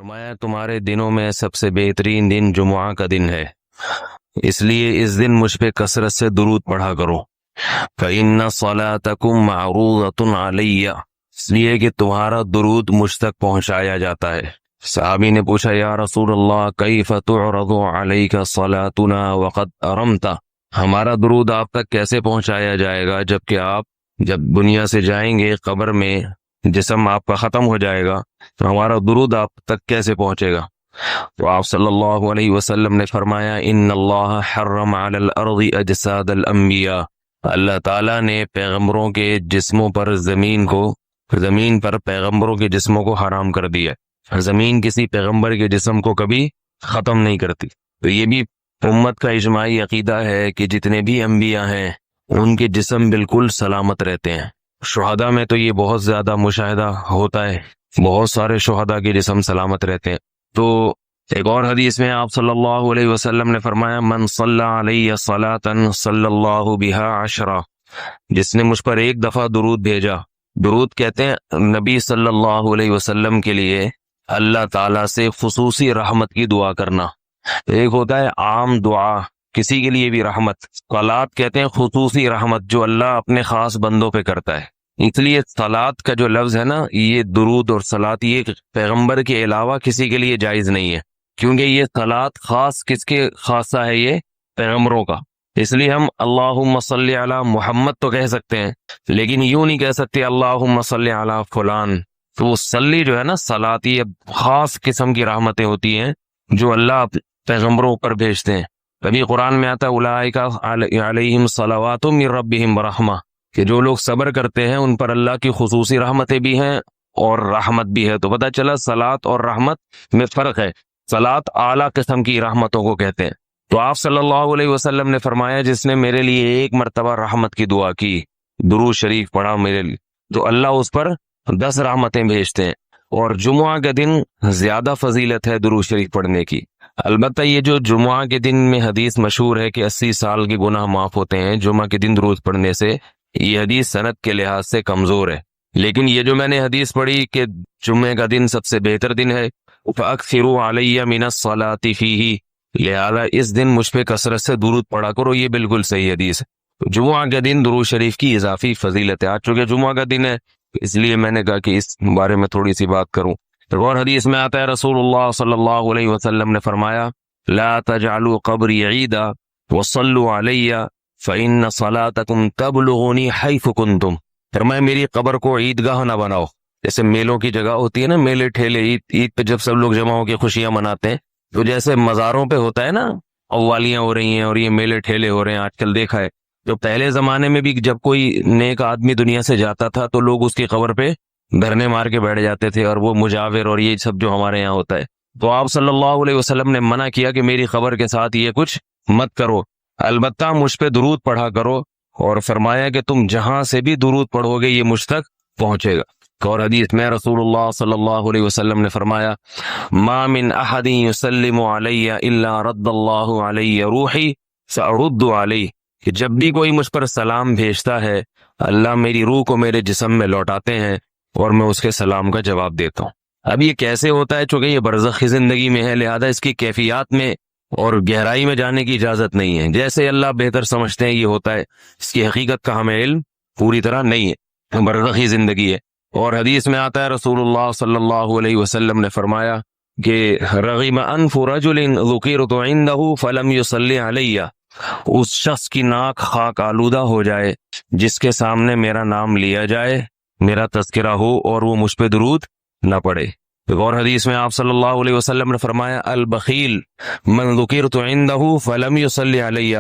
فرمایا تمہارے دنوں میں سب سے بہترین دن جمعہ کا دن ہے، اس لیے اس دن مجھ پہ کثرت سے درود پڑھا کرو۔ فَإِنَّ صَلَاتَكُمْ مَعْرُوضَةٌ عَلَيَّ، اس لیے کہ تمہارا درود مجھ تک پہنچایا جاتا ہے۔ صحابی نے پوچھا یا رسول اللہ کیف تعرض علیک صلاتنا وقد ارمت، ہمارا درود آپ تک کیسے پہنچایا جائے گا جبکہ آپ جب دنیا سے جائیں گے قبر میں جسم آپ کا ختم ہو جائے گا تو ہمارا درود آپ تک کیسے پہنچے گا؟ تو آپ صلی اللہ علیہ وسلم نے فرمایا ان اللہ حرم علی الارض اجساد الانبیاء، اللہ تعالیٰ نے پیغمبروں کے جسموں پر زمین پر پیغمبروں کے جسموں کو حرام کر دیا، زمین کسی پیغمبر کے جسم کو کبھی ختم نہیں کرتی۔ تو یہ بھی امت کا اجماعی عقیدہ ہے کہ جتنے بھی انبیاء ہیں ان کے جسم بالکل سلامت رہتے ہیں۔ شہداء میں تو یہ بہت زیادہ مشاہدہ ہوتا ہے، بہت سارے شہداء کے جسم سلامت رہتے ہیں۔ تو ایک اور حدیث میں آپ صلی اللہ علیہ وسلم نے فرمایا من صلی علیہ صلاۃ صلی اللہ بہا عشرہ، جس نے مجھ پر ایک دفعہ درود بھیجا، درود کہتے ہیں نبی صلی اللہ علیہ وسلم کے لیے اللہ تعالیٰ سے خصوصی رحمت کی دعا کرنا، ایک ہوتا ہے عام دعا کسی کے لیے بھی رحمت، صلات کہتے ہیں خصوصی رحمت جو اللہ اپنے خاص بندوں پہ کرتا ہے۔ اس لیے صلات کا جو لفظ ہے نا، یہ درود اور صلات یہ پیغمبر کے علاوہ کسی کے لیے جائز نہیں ہے، کیونکہ یہ صلات خاص کس کے خاصہ ہے؟ یہ پیغمبروں کا۔ اس لیے ہم اللہم صلی علی محمد تو کہہ سکتے ہیں، لیکن یوں نہیں کہہ سکتے اللہم صلی علی فلان۔ تو وہ صلی جو ہے نا، صلات یہ خاص قسم کی رحمتیں ہوتی ہیں جو اللہ پیغمبروں پر بھیجتے ہیں۔ کبھی قرآن میں آتا ہے اولئک علیہم صلوات من ربہم ورحمہ، کہ جو لوگ صبر کرتے ہیں ان پر اللہ کی خصوصی رحمتیں بھی ہیں اور رحمت بھی ہے۔ تو پتہ چلا صلات اور رحمت میں فرق ہے، صلات اعلیٰ قسم کی رحمتوں کو کہتے ہیں۔ تو آپ صلی اللہ علیہ وسلم نے فرمایا جس نے میرے لیے ایک مرتبہ رحمت کی دعا کی، درود شریف پڑھا میرے لیے، تو اللہ اس پر 10 رحمتیں بھیجتے ہیں۔ اور جمعہ کا دن زیادہ فضیلت ہے درود شریف پڑھنے کی۔ البتہ یہ جو جمعہ کے دن میں حدیث مشہور ہے کہ 80 سال کے گناہ معاف ہوتے ہیں جمعہ کے دن درود پڑھنے سے، یہ حدیث سند کے لحاظ سے کمزور ہے، لیکن یہ جو میں نے حدیث پڑھی کہ جمعہ کا دن سب سے بہتر دن ہے، فَأَكْثِرُوا عَلَيَّ مِنَ الصَّلَاةِ فِيهِ، لہذا اس دن مجھ پہ کثرت سے درود پڑھا کرو، یہ بالکل صحیح حدیث ہے۔ جمعہ کے دن درود شریف کی اضافی فضیلت ہے، آج چونکہ جمعہ کا دن ہے اس لیے میں نے کہا کہ اس بارے میں تھوڑی سی بات کروں۔ اور حدیث میں آتا ہے رسول اللہ صلی اللہ علیہ وسلم نے فرمایا لا تجعلوا قبری عیدا وصلوا علی فإن صلاتکم تبلغنی حیث کنتم، فرمایا میری قبر کو عیدگاہ نہ بناؤ، جیسے میلوں کی جگہ ہوتی ہے نا، میلے ٹھیلے، عید پہ جب سب لوگ جمع ہو کے خوشیاں مناتے ہیں، تو جیسے مزاروں پہ ہوتا ہے نا قوالیاں ہو رہی ہیں اور یہ میلے ٹھیلے ہو رہے ہیں آج کل دیکھا ہے، جو پہلے زمانے میں بھی جب کوئی نیک آدمی دنیا سے جاتا تھا تو لوگ اس کی قبر پہ دھرنے مار کے بیٹھ جاتے تھے، اور وہ مجاور اور یہ سب جو ہمارے یہاں ہوتا ہے، تو آپ صلی اللہ علیہ وسلم نے منع کیا کہ میری قبر کے ساتھ یہ کچھ مت کرو، البتہ مجھ پہ درود پڑھا کرو، اور فرمایا کہ تم جہاں سے بھی درود پڑھو گے یہ مجھ تک پہنچے گا۔ اور حدیث میں رسول اللہ صلی اللہ علیہ وسلم نے فرمایا ما من احد یسلم علی الا رد اللہ علی روحی سأرد علیہ، کہ جب بھی کوئی مجھ پر سلام بھیجتا ہے اللہ میری روح کو میرے جسم میں لوٹاتے ہیں اور میں اس کے سلام کا جواب دیتا ہوں۔ اب یہ کیسے ہوتا ہے؟ چونکہ یہ برزخی زندگی میں ہے، لہذا اس کی کیفیات میں اور گہرائی میں جانے کی اجازت نہیں ہے، جیسے اللہ بہتر سمجھتے ہیں یہ ہوتا ہے، اس کی حقیقت کا ہمیں علم پوری طرح نہیں ہے، برزخی زندگی ہے۔ اور حدیث میں آتا ہے رسول اللہ صلی اللہ علیہ وسلم نے فرمایا کہ رغم انف رجل ذکرت عنده فلم يصلی علی، اس شخص کی ناک خاک آلودہ ہو جائے جس کے سامنے میرا نام لیا جائے، میرا تذکرہ ہو اور وہ مجھ پہ درود نہ پڑے۔ اور حدیث میں آپ صلی اللہ علیہ وسلم نے فرمایا البخیل من ذکرت عنده فلم يصلی علی،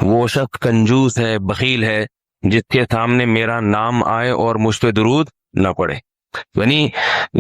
وہ شخص کنجوس ہے، بخیل ہے جس کے سامنے میرا نام آئے اور مجھ پہ درود نہ پڑے۔ یعنی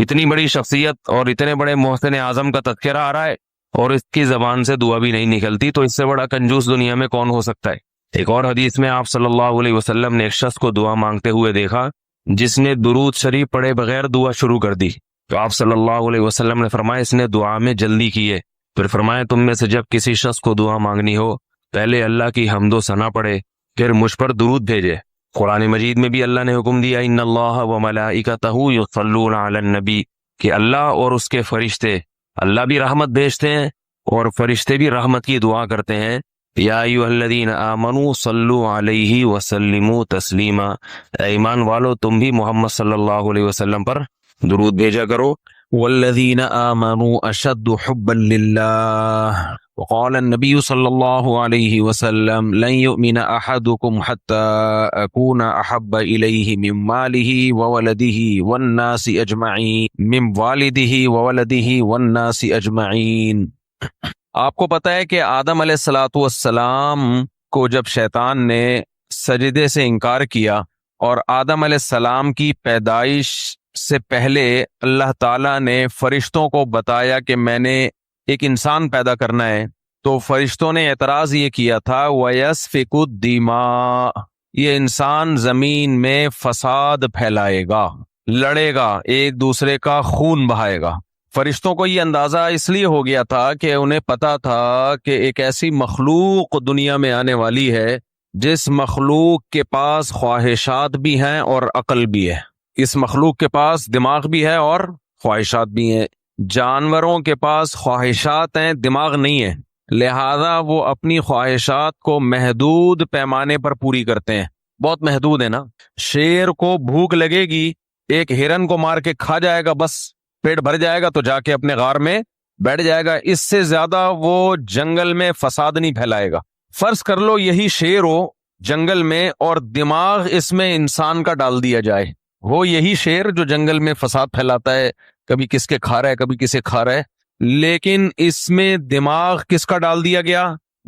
اتنی بڑی شخصیت اور اتنے بڑے محسن اعظم کا تذکرہ آ رہا ہے اور اس کی زبان سے دعا بھی نہیں نکلتی، تو اس سے بڑا کنجوس دنیا میں کون ہو سکتا ہے؟ ایک اور حدیث میں آپ صلی اللہ علیہ وسلم نے ایک شخص کو دعا مانگتے ہوئے دیکھا جس نے درود شریف پڑھے بغیر دعا شروع کر دی، تو آپ صلی اللہ علیہ وسلم نے فرمایا اس نے دعا میں جلدی کی ہے۔ پھر فرمایا تم میں سے جب کسی شخص کو دعا مانگنی ہو پہلے اللہ کی حمد و ثنا پڑھے پھر مجھ پر درود بھیجے۔ قرآن مجید میں بھی اللہ نے حکم دیا ان اللہ و ملائکتہ یصلون علی النبی، کہ اللہ اور اس کے فرشتے اللہ بھی رحمت بھیجتے ہیں اور فرشتے بھی رحمت کی دعا کرتے ہیں. یا ایھا الذین آمنوا صلوا علیہ وسلموا تسلیما، اے ایمان والو تم بھی محمد صلی اللہ علیہ وسلم پر درود بھیجا کرو. والذین آمنوا اشد حبا للہ، وقال النبی صلی اللہ علیہ وسلم لن یؤمن احدکم حتی اکون احب الیہ من مالہ وولدہ والناس اجمعین من والدہ وولدہ والناس اجمعین. آپ کو پتہ ہے کہ آدم علیہ الصلاۃ والسلام کو جب شیطان نے سجدے سے انکار کیا اور آدم علیہ السلام کی پیدائش سے پہلے اللہ تعالیٰ نے فرشتوں کو بتایا کہ میں نے ایک انسان پیدا کرنا ہے، تو فرشتوں نے اعتراض یہ کیا تھا وَيَسْفِكُ الدِّمَاء، یہ انسان زمین میں فساد پھیلائے گا، لڑے گا، ایک دوسرے کا خون بہائے گا. فرشتوں کو یہ اندازہ اس لیے ہو گیا تھا کہ انہیں پتا تھا کہ ایک ایسی مخلوق دنیا میں آنے والی ہے جس مخلوق کے پاس خواہشات بھی ہیں اور عقل بھی ہے. اس مخلوق کے پاس دماغ بھی ہے اور خواہشات بھی ہیں. جانوروں کے پاس خواہشات ہیں، دماغ نہیں ہے، لہذا وہ اپنی خواہشات کو محدود پیمانے پر پوری کرتے ہیں. بہت محدود ہے نا. شیر کو بھوک لگے گی، ایک ہرن کو مار کے کھا جائے گا، بس پیٹ بھر جائے گا تو جا کے اپنے غار میں بیٹھ جائے گا. اس سے زیادہ وہ جنگل میں فساد نہیں پھیلائے گا. فرض کر لو یہی شیر ہو جنگل میں اور دماغ اس میں انسان کا ڈال دیا جائے، وہ یہی شیر جو جنگل میں فساد پھیلاتا ہے، کبھی کس کے کھا رہا ہے کبھی کسے کھا رہا ہے، لیکن اس میں دماغ کس کا ڈال دیا گیا؟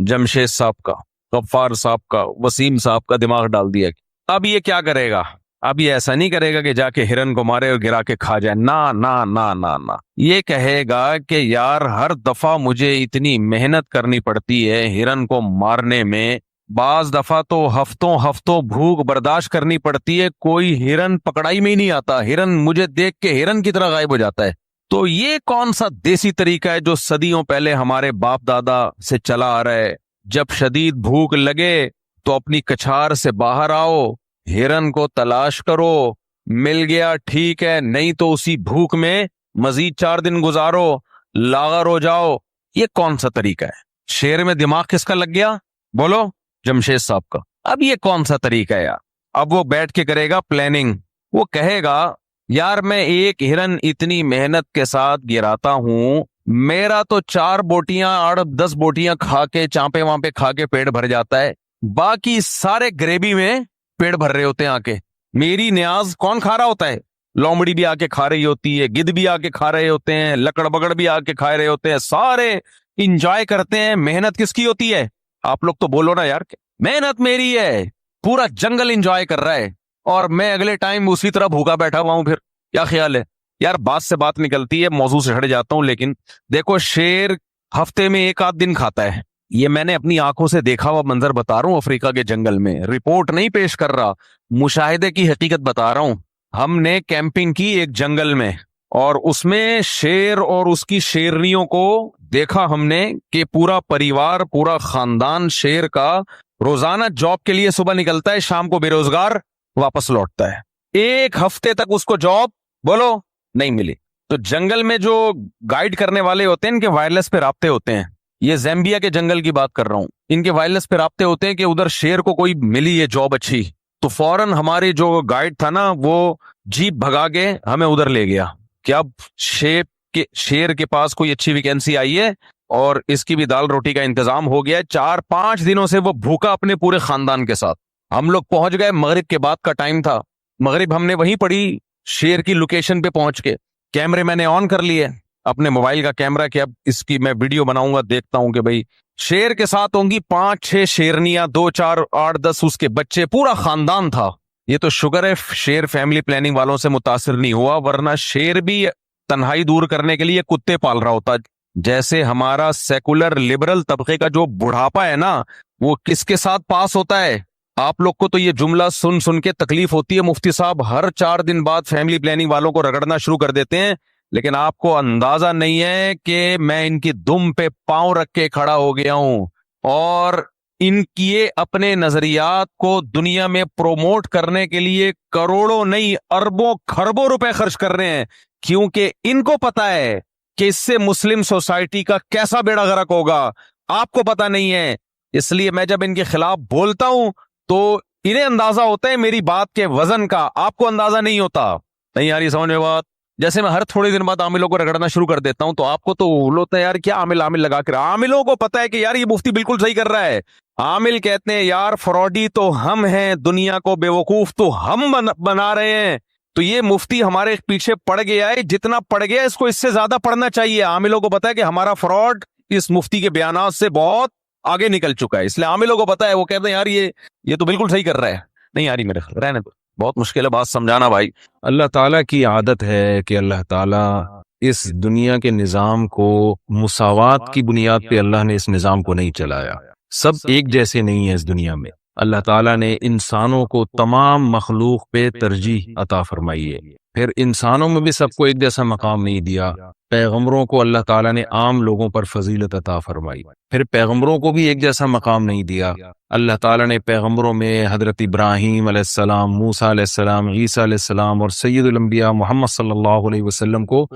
جمشید صاحب کا، غفار صاحب کا، وسیم صاحب کا دماغ ڈال دیا گیا. اب یہ کیا کرے گا؟ اب یہ ایسا نہیں کرے گا کہ جا کے ہرن کو مارے اور گرا کے کھا جائے، نا نا نا نا نا. یہ کہے گا کہ یار ہر دفعہ مجھے اتنی محنت کرنی پڑتی ہے ہرن کو مارنے میں، بعض دفعہ تو ہفتوں بھوک برداشت کرنی پڑتی ہے، کوئی ہرن پکڑائی میں ہی نہیں آتا، ہرن مجھے دیکھ کے ہرن کی طرح غائب ہو جاتا ہے. تو یہ کون سا دیسی طریقہ ہے جو صدیوں پہلے ہمارے باپ دادا سے چلا آ رہا ہے؟ جب شدید بھوک لگے تو اپنی کچھار سے باہر آؤ، ہرن کو تلاش کرو، مل گیا ٹھیک ہے، نہیں تو اسی بھوک میں مزید 4 دن گزارو، لاغر ہو جاؤ. یہ کون سا طریقہ ہے؟ شیر میں دماغ کس کا لگ گیا؟ بولو، جمشید صاحب کا. اب یہ کون سا طریقہ ہے یار؟ اب وہ بیٹھ کے کرے گا پلاننگ، وہ کہے گا یار میں ایک ہرن اتنی محنت کے ساتھ گراتا ہوں، میرا تو 4 بوٹیاں 10 بوٹیاں کھا کے چانپے وانپے کھا کے پیٹ بھر جاتا ہے، باقی سارے گریوی میں پیڑ بھر رہے ہوتے ہیں. آ کے میری نیاز کون کھا رہا ہوتا ہے؟ لومڑی بھی آ کے کھا رہی ہوتی ہے، گدھ بھی آ کے کھا رہے ہوتے ہیں، لکڑ بگڑ بھی آ کے کھا رہے ہوتے ہیں، سارے انجوائے کرتے ہیں. محنت کس کی ہوتی ہے؟ آپ لوگ تو بولو نا یار، محنت میری ہے، پورا جنگل انجوائے کر رہا ہے اور میں اگلے ٹائم اسی طرح بھوکا بیٹھا ہوا ہوں. پھر کیا خیال ہے یار؟ بات سے بات نکلتی ہے، موضوع سے ہٹ جاتا ہوں. لیکن دیکھو شیر ہفتے میں 1 آدھ دن کھاتا ہے، یہ میں نے اپنی آنکھوں سے دیکھا ہوا منظر بتا رہا ہوں. افریقہ کے جنگل میں رپورٹ نہیں پیش کر رہا، مشاہدے کی حقیقت بتا رہا ہوں. ہم نے کیمپنگ کی ایک جنگل میں اور اس میں شیر اور اس کی شیرنیوں کو دیکھا ہم نے کہ پورا پریوار، پورا خاندان شیر کا روزانہ جاب کے لیے صبح نکلتا ہے، شام کو بے روزگار واپس لوٹتا ہے. 1 ہفتے تک اس کو جاب بولو نہیں ملی. تو جنگل میں جو گائیڈ کرنے والے ہوتے ہیں ان کے وائرلیس پہ رابطے ہوتے ہیں. یہ زیمبیا کے جنگل کی بات کر رہا ہوں، ان کے وائرلیس پہ رابطے ہوتے ہیں کہ ادھر شیر کو کوئی ملی ہے جاب اچھی، تو فوراً ہماری جو گائیڈ تھا نا وہ جیپ بھگا کے ہمیں ادھر لے گیا کہ اب شیر کے پاس کوئی اچھی ویکینسی آئی ہے اور اس کی بھی دال روٹی کا انتظام ہو گیا ہے. 4-5 دنوں سے وہ بھوکا اپنے پورے خاندان کے ساتھ. ہم لوگ پہنچ گئے، مغرب کے بعد کا ٹائم تھا، مغرب ہم نے وہیں پڑھی شیر کی لوکیشن پہ پہنچ کے. کیمرے میں نے آن کر لیے اپنے موبائل کا کیمرہ کہ اب اس کی میں ویڈیو بناؤں گا، دیکھتا ہوں کہ بھئی شیر کے ساتھ ہوں گی 5-6 شیرنیاں، 2-4 8-10 اس کے بچے، پورا خاندان تھا. یہ تو شکر ہے شیر فیملی پلاننگ والوں سے متاثر نہیں ہوا، ورنہ شیر بھی تنہائی دور کرنے کے لیے کتے پال رہا ہوتا. جیسے ہمارا سیکولر لبرل طبقے کا جو بڑھاپا ہے نا، وہ کس کے ساتھ پاس ہوتا ہے؟ آپ لوگ کو تو یہ جملہ سن کے تکلیف ہوتی ہے، مفتی صاحب ہر 4 دن بعد فیملی پلاننگ والوں کو رگڑنا شروع کر دیتے ہیں، لیکن آپ کو اندازہ نہیں ہے کہ میں ان کی دم پہ پاؤں رکھ کے کھڑا ہو گیا ہوں اور ان کی اپنے نظریات کو دنیا میں پروموٹ کرنے کے لیے کروڑوں نہیں اربوں خربوں روپے خرچ کر رہے ہیں، کیونکہ ان کو پتا ہے کہ اس سے مسلم سوسائٹی کا کیسا بیڑا غرق ہوگا آپ کو پتا نہیں ہے. اس لیے میں جب ان کے خلاف بولتا ہوں تو انہیں اندازہ ہوتا ہے میری بات کے وزن کا, آپ کو اندازہ نہیں ہوتا. نہیں یار یہ سمجھ میں بات, جیسے میں ہر تھوڑے دن بعد عاملوں کو رگڑنا شروع کر دیتا ہوں تو آپ کو تو ہوتا ہے یار کیا عامل لگا کر. عاملوں کو پتا ہے کہ یار یہ مفتی بالکل صحیح کر رہا ہے. عامل کہتے ہیں یار فراڈی تو ہم ہیں, دنیا کو بیوقوف تو ہم بنا رہے ہیں. تو یہ مفتی ہمارے پیچھے پڑ گیا ہے, جتنا پڑ گیا اس کو اس سے زیادہ پڑھنا چاہیے. عاملوں کو پتا ہے کہ ہمارا فراڈ اس مفتی کے بیانات سے بہت آگے نکل چکا ہے, اس لیے عاملوں کو پتا ہے, وہ کہتے ہیں یار یہ تو بالکل صحیح کر رہا ہے. نہیں یار میرے خیال رہنے دو, بہت مشکل ہے بات سمجھانا بھائی. اللہ تعالیٰ کی عادت ہے کہ اللہ تعالیٰ اس دنیا کے نظام کو مساوات کی بنیاد پہ اللہ نے اس نظام کو نہیں چلایا. سب ایک جیسے نہیں ہیں اس دنیا میں. اللہ تعالیٰ نے انسانوں کو تمام مخلوق پہ ترجیح عطا فرمائی ہے. پھر انسانوں میں بھی سب کو ایک جیسا مقام نہیں دیا. پیغمبروں کو اللہ تعالیٰ نے عام لوگوں پر فضیلت عطا فرمائی. پھر پیغمبروں کو بھی ایک جیسا مقام نہیں دیا. اللہ تعالیٰ نے پیغمبروں میں حضرت ابراہیم علیہ السلام، موسیٰ علیہ السلام، عیسیٰ علیہ السلام اور سید الانبیاء محمد صلی اللہ علیہ وسلم کو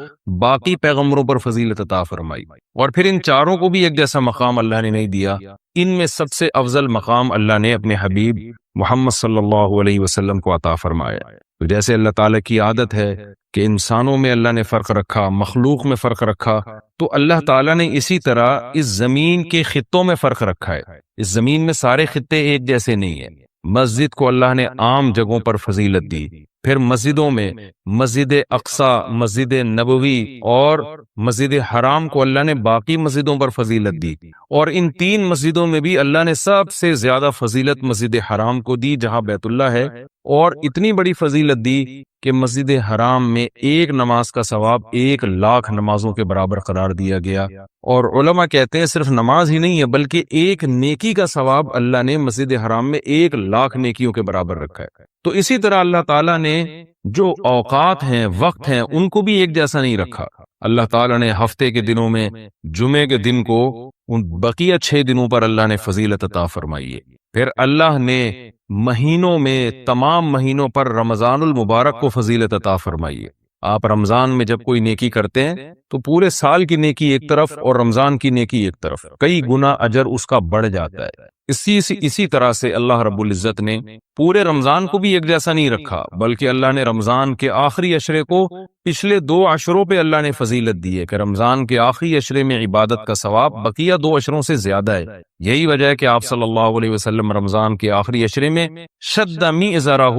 باقی پیغمبروں پر فضیلت عطا فرمائی. اور پھر ان چاروں کو بھی ایک جیسا مقام اللہ نے نہیں دیا. ان میں سب سے افضل مقام اللہ نے اپنے حبیب محمد صلی اللہ علیہ وسلم کو عطا فرمایا. تو جیسے اللہ تعالیٰ کی عادت ہے کہ انسانوں میں اللہ نے فرق رکھا، مخلوق میں فرق رکھا، تو اللہ تعالیٰ نے اسی طرح اس زمین کے خطوں میں فرق رکھا ہے. اس زمین میں سارے خطے ایک جیسے نہیں ہیں. مسجد کو اللہ نے عام جگہوں پر فضیلت دی. پھر مسجدوں میں مسجد اقصی، مسجد نبوی اور مسجد حرام کو اللہ نے باقی مسجدوں پر فضیلت دی. اور ان تین مسجدوں میں بھی اللہ نے سب سے زیادہ فضیلت مسجد حرام کو دی جہاں بیت اللہ ہے. اور اتنی بڑی فضیلت دی کہ مسجد حرام میں ایک نماز کا ثواب 1,00,000 نمازوں کے برابر قرار دیا گیا. اور علماء کہتے ہیں صرف نماز ہی نہیں ہے بلکہ ایک نیکی کا ثواب اللہ نے مسجد حرام میں 1,00,000 نیکیوں کے برابر رکھا ہے. تو اسی طرح اللہ تعالیٰ نے جو اوقات ہیں، وقت ہیں، ان کو بھی ایک جیسا نہیں رکھا. اللہ تعالیٰ نے ہفتے کے دنوں میں جمعے کے دن کو ان بقیہ 6 دنوں پر اللہ نے فضیلت عطا فرمائی ہے. پھر اللہ نے مہینوں میں تمام مہینوں پر رمضان المبارک کو فضیلت عطا فرمائی ہے. آپ رمضان میں جب کوئی نیکی کرتے ہیں تو پورے سال کی نیکی ایک طرف اور رمضان کی نیکی ایک طرف، کئی گنا اجر اس کا بڑھ جاتا ہے. اسی طرح سے اللہ رب العزت نے پورے رمضان کو بھی ایک جیسا نہیں رکھا بلکہ اللہ نے رمضان کے آخری عشرے کو پچھلے 2 عشروں پہ اللہ نے فضیلت دی ہے کہ رمضان کے آخری عشرے میں عبادت کا ثواب بقیہ 2 عشروں سے زیادہ ہے. یہی وجہ ہے کہ آپ صلی اللہ علیہ وسلم رمضان کے آخری عشرے میں شد میزرہ،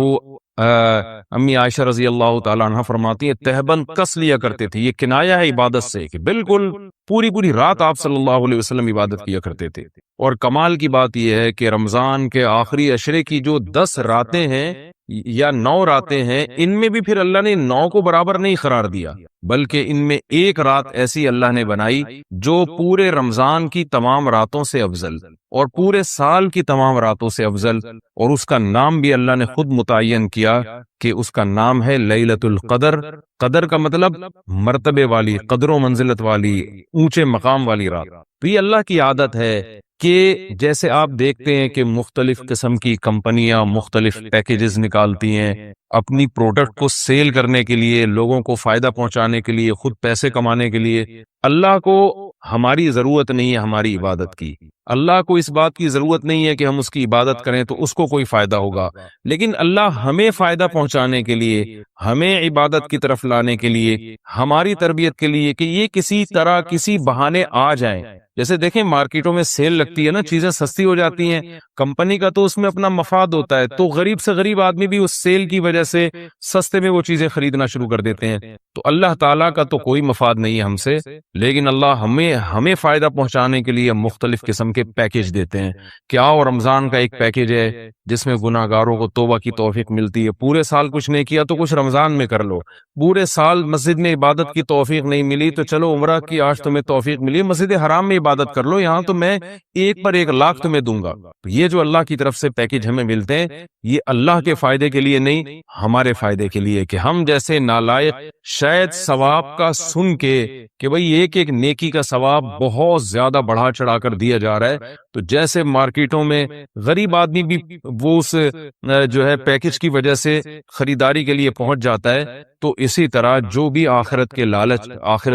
امی عائشہ رضی اللہ تعالیٰ عنہ فرماتی ہیں تہبن کس لیا کرتے تھے. یہ کنایہ ہے عبادت سے کہ بالکل پوری رات آپ صلی اللہ علیہ وسلم عبادت کیا کرتے تھے. اور کمال کی بات یہ ہے کہ رمضان کے آخری عشرے کی جو 10 راتیں ہیں یا 9 راتیں ہیں، ان میں بھی پھر اللہ نے 9 کو برابر نہیں قرار دیا بلکہ ان میں ایک رات ایسی اللہ نے بنائی جو پورے رمضان کی تمام راتوں سے افضل اور پورے سال کی تمام راتوں سے افضل، اور اس کا نام بھی اللہ نے خود متعین کیا کہ اس کا نام ہے لیلۃ القدر. قدر کا مطلب مرتبے والی، قدر و منزلت والی، اونچے مقام والی رات. تو یہ اللہ کی عادت ہے کہ جیسے آپ دیکھتے ہیں کہ مختلف قسم کی کمپنیاں مختلف پیکیجز نکالتی ہیں اپنی پروڈکٹ کو سیل کرنے کے لیے، لوگوں کو فائدہ پہنچانے کے لیے، خود پیسے کمانے کے لیے. اللہ کو ہماری ضرورت نہیں ہے ہماری عبادت کی. اللہ کو اس بات کی ضرورت نہیں ہے کہ ہم اس کی عبادت کریں تو اس کو کوئی فائدہ ہوگا، لیکن اللہ ہمیں فائدہ پہنچانے کے لیے، ہمیں عبادت کی طرف لانے کے لیے، ہماری تربیت کے لیے کہ یہ کسی طرح کسی بہانے آ جائیں. جیسے دیکھیں مارکیٹوں میں سیل لگتی ہے نا، چیزیں سستی ہو جاتی ہیں، کمپنی کا تو اس میں اپنا مفاد ہوتا ہے، تو غریب سے غریب آدمی بھی اس سیل کی وجہ سے سستے میں وہ چیزیں خریدنا شروع کر دیتے ہیں. تو اللہ تعالیٰ کا تو کوئی مفاد نہیں ہے ہم سے، لیکن اللہ ہمیں فائدہ پہنچانے کے لیے مختلف قسم کے پیکیج دیتے ہیں. کیا اور رمضان کا ایک پیکیج ہے جس میں گناہ گاروں کو توبہ کی توفیق ملتی ہے. پورے سال کچھ نہیں کیا تو کچھ رمضان میں کر لو، پورے سال مسجد میں عبادت کی توفیق نہیں ملی تو چلو عمرہ کی آج تمہیں توفیق ملی، مسجد حرام میں عبادت کر لو، یہاں تو میں 1 پر 1,00,000 تمہیں دوں گا. یہ جو اللہ کی طرف سے پیکیج ہمیں ملتے ہیں یہ اللہ کے فائدے کے لیے نہیں، ہمارے فائدے کے لیے کہ ہم جیسے نالائق شاید ثواب کا سن کے کہ بھئی ایک نیکی کا ثواب بہت زیادہ بڑھا چڑھا کر دیا جا رہا ہے، تو جیسے مارکیٹوں میں غریب آدمی بھی وہ اس جو ہے پیکیج کی وجہ سے خریداری کے لیے پہنچ جاتا ہے، تو اسی طرح جو بھی آخرت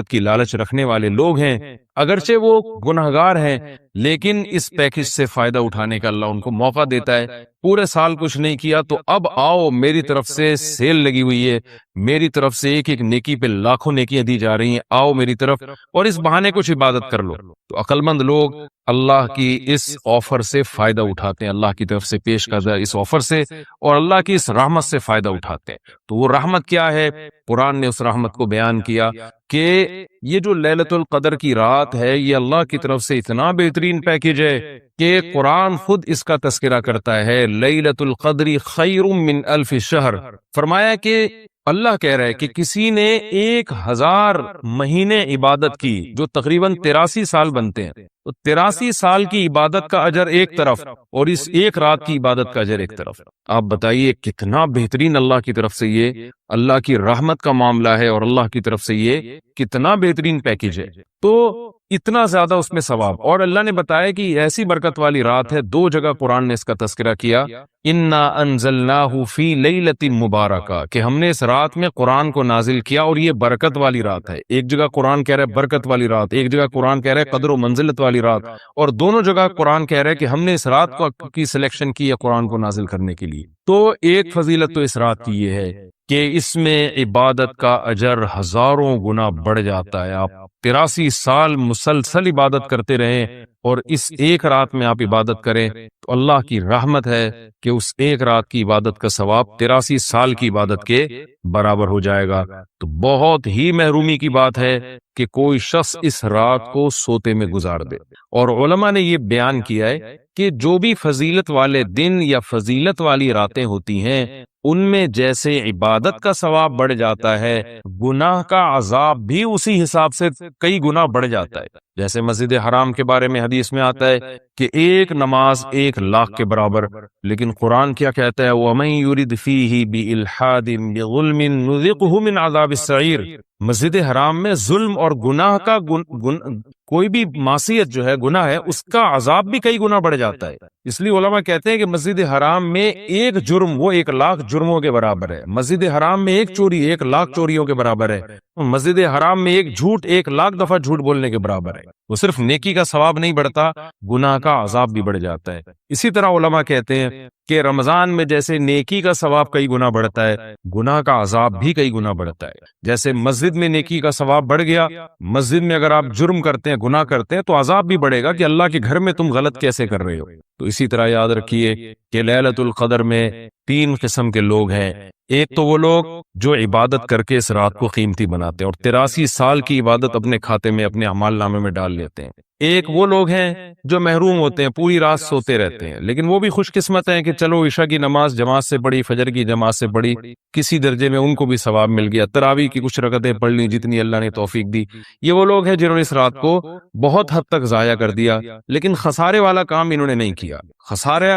کی لالچ رکھنے والے لوگ ہیں، اگرچہ وہ گنہگار ہیں لیکن اس پیکج سے فائدہ اٹھانے کا اللہ ان کو موقع دیتا ہے۔ پورے سال کچھ نہیں کیا تو اب آؤ، میری طرف سے سیل لگی ہوئی ہے، میری طرف سے ایک ایک نیکی پہ لاکھوں نیکیاں دی جا رہی ہیں، آؤ میری طرف اور اس بہانے کچھ عبادت کر لو۔ تو عقل مند لوگ اللہ کی اس آفر سے فائدہ اٹھاتے ہیں، اللہ کی طرف سے پیش کردہ اس آفر سے اور اللہ کی اس رحمت سے فائدہ اٹھاتے ہیں۔ تو وہ رحمت کیا ہے؟ قرآن نے اس رحمت کو بیان کیا کہ یہ جو لیلۃ القدر کی رات ہے، یہ اللہ کی طرف سے اتنا بہترین پیکج ہے کہ قرآن خود اس کا تذکرہ کرتا ہے، لیلۃ القدر خیر من الف شہر۔ فرمایا کہ اللہ کہہ رہا ہے کہ کسی نے 1000 مہینے عبادت کی، جو تقریباً 83 سال بنتے ہیں، تو 83 سال کی عبادت کا اجر ایک طرف اور اس ایک رات کی عبادت کا اجر ایک طرف۔ آپ بتائیے کتنا بہترین اللہ کی طرف سے یہ اللہ کی رحمت کا معاملہ ہے اور اللہ کی طرف سے یہ کتنا بہترین پیکج ہے، تو اتنا زیادہ اس میں ثواب۔ اور اللہ نے بتایا کہ ایسی برکت والی رات ہے، 2 جگہ قرآن نے اس کا تذکرہ کیا، انا انزلناہ فی لیلۃ مبارکہ، کہ ہم نے اس رات میں قرآن کو نازل کیا اور یہ برکت والی رات ہے۔ ایک جگہ قرآن کہہ رہا ہے برکت والی رات، ایک جگہ قرآن کہہ رہا ہے قدر و منزلت والی رات، اور دونوں جگہ قرآن کہہ رہا ہے کہ ہم نے اس رات کی سلیکشن کی ہے قرآن کو نازل کرنے کے لیے۔ تو ایک فضیلت تو اس رات کی یہ ہے کہ اس میں عبادت کا اجر ہزاروں گنا بڑھ جاتا ہے۔ آپ 83 سال مسلسل عبادت کرتے رہیں اور اس ایک رات میں آپ عبادت کریں تو اللہ کی رحمت ہے کہ اس ایک رات کی عبادت کا ثواب 83 سال کی عبادت کے برابر ہو جائے گا۔ تو بہت ہی محرومی کی بات ہے کہ کوئی شخص اس رات کو سوتے میں گزار دے۔ اور علماء نے یہ بیان کیا ہے کہ جو بھی فضیلت والے دن یا فضیلت والی راتیں ہوتی ہیں، ان میں جیسے عبادت کا ثواب بڑھ جاتا ہے، گناہ کا عذاب بھی اسی حساب سے کئی گنا بڑھ جاتا ہے۔ جیسے مسجد حرام کے بارے میں حدیث میں آتا ہے کہ ایک نماز 1,00,000 کے برابر، لیکن قرآن کیا کہتا ہے؟ وَمَن يُرِدْ فِيهِ بِإِلْحَادٍ بِظُلْمٍ نُذِقْهُ مِنْ عَذَابِ السَّعِيرِ۔ مسجد حرام میں ظلم اور گناہ کا کوئی بھی معصیت جو ہے، گناہ ہے، اس کا عذاب بھی کئی گنا بڑھ جاتا ہے۔ اس لیے علماء کہتے ہیں کہ مسجد حرام میں ایک جرم وہ 1,00,000 جرموں کے برابر ہے، مسجد حرام میں ایک چوری 1,00,000 چوریوں کے برابر ہے، مسجد حرام میں ایک جھوٹ 1,00,000 دفعہ جھوٹ بولنے کے برابر ہے۔ وہ صرف نیکی کا ثواب نہیں بڑھتا، گناہ کا عذاب بھی بڑھ جاتا ہے۔ اسی طرح علماء کہتے ہیں کہ رمضان میں جیسے نیکی کا ثواب کئی گنا بڑھتا ہے، گناہ کا عذاب بھی کئی گنا بڑھتا ہے۔ جیسے مسجد میں نیکی کا ثواب بڑھ گیا، مسجد میں اگر آپ جرم کرتے ہیں، گناہ کرتے ہیں، تو عذاب بھی بڑھے گا کہ اللہ کے گھر میں تم غلط کیسے کر رہے ہو۔ تو اسی طرح یاد رکھیے کہ لیلۃ القدر میں 3 قسم کے لوگ ہیں۔ ایک تو وہ لوگ جو عبادت کر کے اس رات کو قیمتی بناتے ہیں اور 83 سال کی عبادت اپنے کھاتے میں، اپنے اعمال نامے میں ڈال لیتے ہیں۔ ایک وہ لوگ ہیں جو محروم ہوتے ہیں، پوری رات سوتے رہتے ہیں، لیکن وہ بھی خوش قسمت ہیں کہ چلو عشاء کی نماز جماعت سے پڑھی، فجر کی جماعت سے پڑھی، کسی درجے میں ان کو بھی ثواب مل گیا، تراویح کی کچھ رکعتیں پڑھ لی جتنی اللہ نے توفیق دی۔ یہ وہ لوگ ہیں جنہوں نے اس رات کو بہت حد تک ضائع کر دیا، لیکن خسارے والا کام انہوں نے نہیں کیا۔ خسارے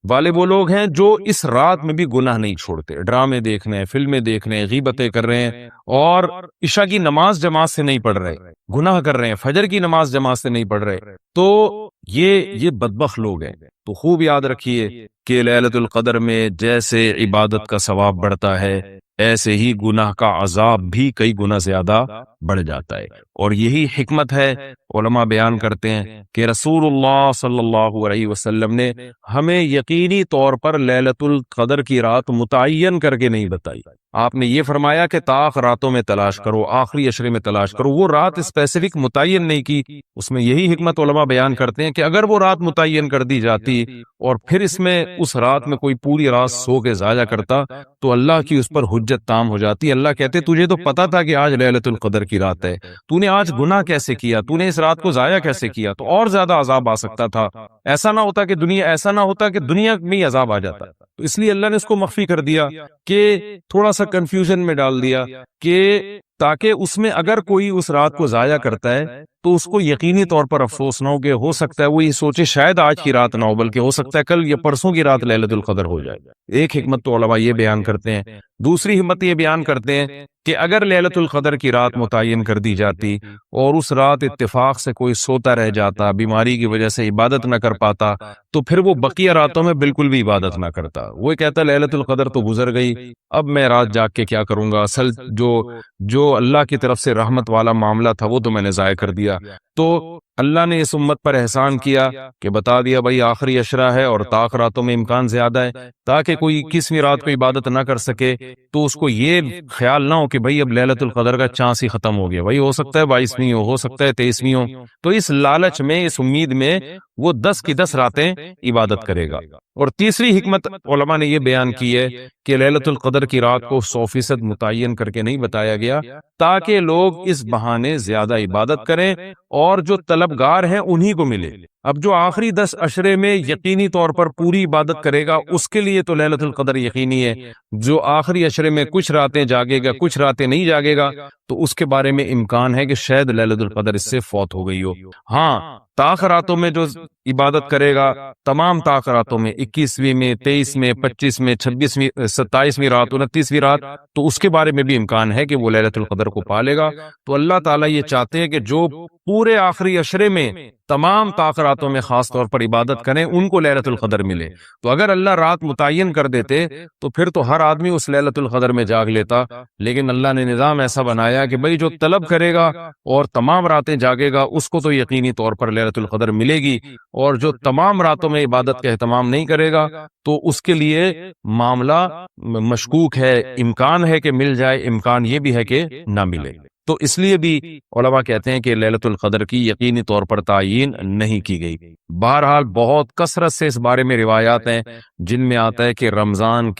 والے وہ لوگ ہیں جو اس رات میں بھی گناہ نہیں چھوڑتے، ڈرامے دیکھ رہے ہیں، فلمیں دیکھ رہے ہیں، غیبتیں کر رہے ہیں اور عشاء کی نماز جماعت سے نہیں پڑھ رہے، گناہ کر رہے ہیں، فجر کی نماز جماعت سے نہیں پڑھ رہے، تو یہ بدبخت لوگ ہیں۔ تو خوب یاد رکھیے کہ لیلۃ القدر میں جیسے عبادت کا ثواب بڑھتا ہے، ایسے ہی گناہ کا عذاب بھی کئی گنا زیادہ بڑھ جاتا ہے۔ اور یہی حکمت ہے، علماء بیان کرتے ہیں کہ رسول اللہ صلی اللہ علیہ وسلم نے ہمیں یقینی طور پر لیلۃ القدر کی رات متعین کر کے نہیں بتائی۔ آپ نے یہ فرمایا کہ طاق راتوں میں تلاش کرو، آخری عشرے میں تلاش کرو، وہ رات اسپیسیفک متعین نہیں کی۔ اس میں یہی حکمت علماء بیان کرتے ہیں کہ اگر وہ رات متعین کر دی جاتی اور پھر اس میں اس رات میں کوئی پوری رات سو کے ضائع کرتا تو اللہ کی اس پر حجت تام ہو جاتی۔ اللہ کہتے تجھے تو پتا تھا کہ آج لیلۃ القدر کی رات ہے، تو نے آج گناہ کیسے کیا، تو نے اس رات کو ضائع کیسے کیا، تو اور زیادہ عذاب آ سکتا تھا، ایسا نہ ہوتا کہ دنیا میں ہی عذاب آ جاتا۔ تو اس لیے اللہ نے اس کو مخفی کر دیا کہ تھوڑا سا کنفیوژن میں ڈال دیا کہ تاکہ اس میں اگر کوئی اس رات کو ضائع کرتا ہے تو اس کو یقینی طور پر افسوس نہ ہو کہ ہو سکتا ہے وہ یہ سوچے شاید آج کی رات نہ ہو بلکہ ہو سکتا ہے کل یا پرسوں کی رات لیلۃ القدر ہو جائے. ایک حکمت تو علماء یہ بیان کرتے ہیں. دوسری حکمت یہ بیان کرتے ہیں کہ اگر لیلۃ القدر کی رات متعین کر دی جاتی اور اس رات اتفاق سے کوئی سوتا رہ جاتا، بیماری کی وجہ سے عبادت نہ کر پاتا، تو پھر وہ بقیہ راتوں میں بالکل بھی عبادت نہ کرتا. وہ کہتا لیلۃ القدر تو گزر گئی، اب میں رات جاگ کے کیا کروں گا، اصل جو اللہ کی طرف سے رحمت والا معاملہ تھا وہ تو میں نے ضائع کر دیا. تو اللہ نے اس امت پر احسان کیا کہ بتا دیا بھائی آخری عشرہ ہے اور طاق راتوں میں امکان زیادہ ہے، تاکہ کوئی 21ویں رات کو عبادت نہ کر سکے تو اس کو یہ خیال نہ ہو کہ بھائی اب لیلۃ القدر کا چانس ہی ختم ہو گیا، بھائی ہو سکتا ہے 22ویں ہو سکتا ہے 23ویں ہو. تو اس لالچ میں، اس امید میں وہ 10 کی 10 راتیں عبادت کرے گا. اور تیسری حکمت علماء نے یہ بیان کی ہے کہ لیلۃ القدر کی رات کو 100% متعین کر کے نہیں بتایا گیا تاکہ لوگ اس بہانے زیادہ عبادت کریں اور جو طلبگار ہیں انہی کو ملے. اب جو آخری 10 عشرے میں یقینی طور پر پوری عبادت کرے گا اس کے لیے تو لیلۃ القدر یقینی ہے. جو آخری عشرے میں کچھ راتیں جاگے گا، کچھ راتیں نہیں جاگے گا، تو اس کے بارے میں امکان ہے کہ شاید لیلۃ القدر اس سے فوت ہو گئی ہو. ہاں، طاق راتوں میں جو عبادت کرے گا، تمام طاق راتوں میں 21ویں میں، 23 میں، 25 میں، 26ویں، 27ویں رات، 29ویں رات، تو اس کے بارے میں بھی امکان ہے کہ وہ لیلۃ القدر کو پالے گا. تو اللہ تعالیٰ یہ چاہتے ہیں کہ جو پورے آخری عشرے میں تمام طاق راتوں میں خاص طور پر عبادت کریں ان کو لیلۃ القدر ملے. تو اگر اللہ رات متعین کر دیتے تو پھر تو ہر آدمی اس لیلۃ القدر میں جاگ لیتا، لیکن اللہ نے نظام ایسا بنایا کہ بھئی جو طلب کرے گا اور تمام راتیں جاگے گا اس کو تو یقینی طور پر لیلۃ القدر ملے گی، اور جو تمام راتوں میں عبادت کا اہتمام نہیں کرے گا تو اس کے لیے معاملہ مشکوک ہے، امکان ہے کہ مل جائے، امکان یہ بھی ہے کہ نہ ملے. تو اس لیے بھی علماء کہتے ہیں کہ لیلۃ القدر کی یقینی طور پر تعیین نہیں کی گئی. بہرحال بہت کثرت سے اس بارے میں روایات ہیں جن میں آتا ہے کہ رمضان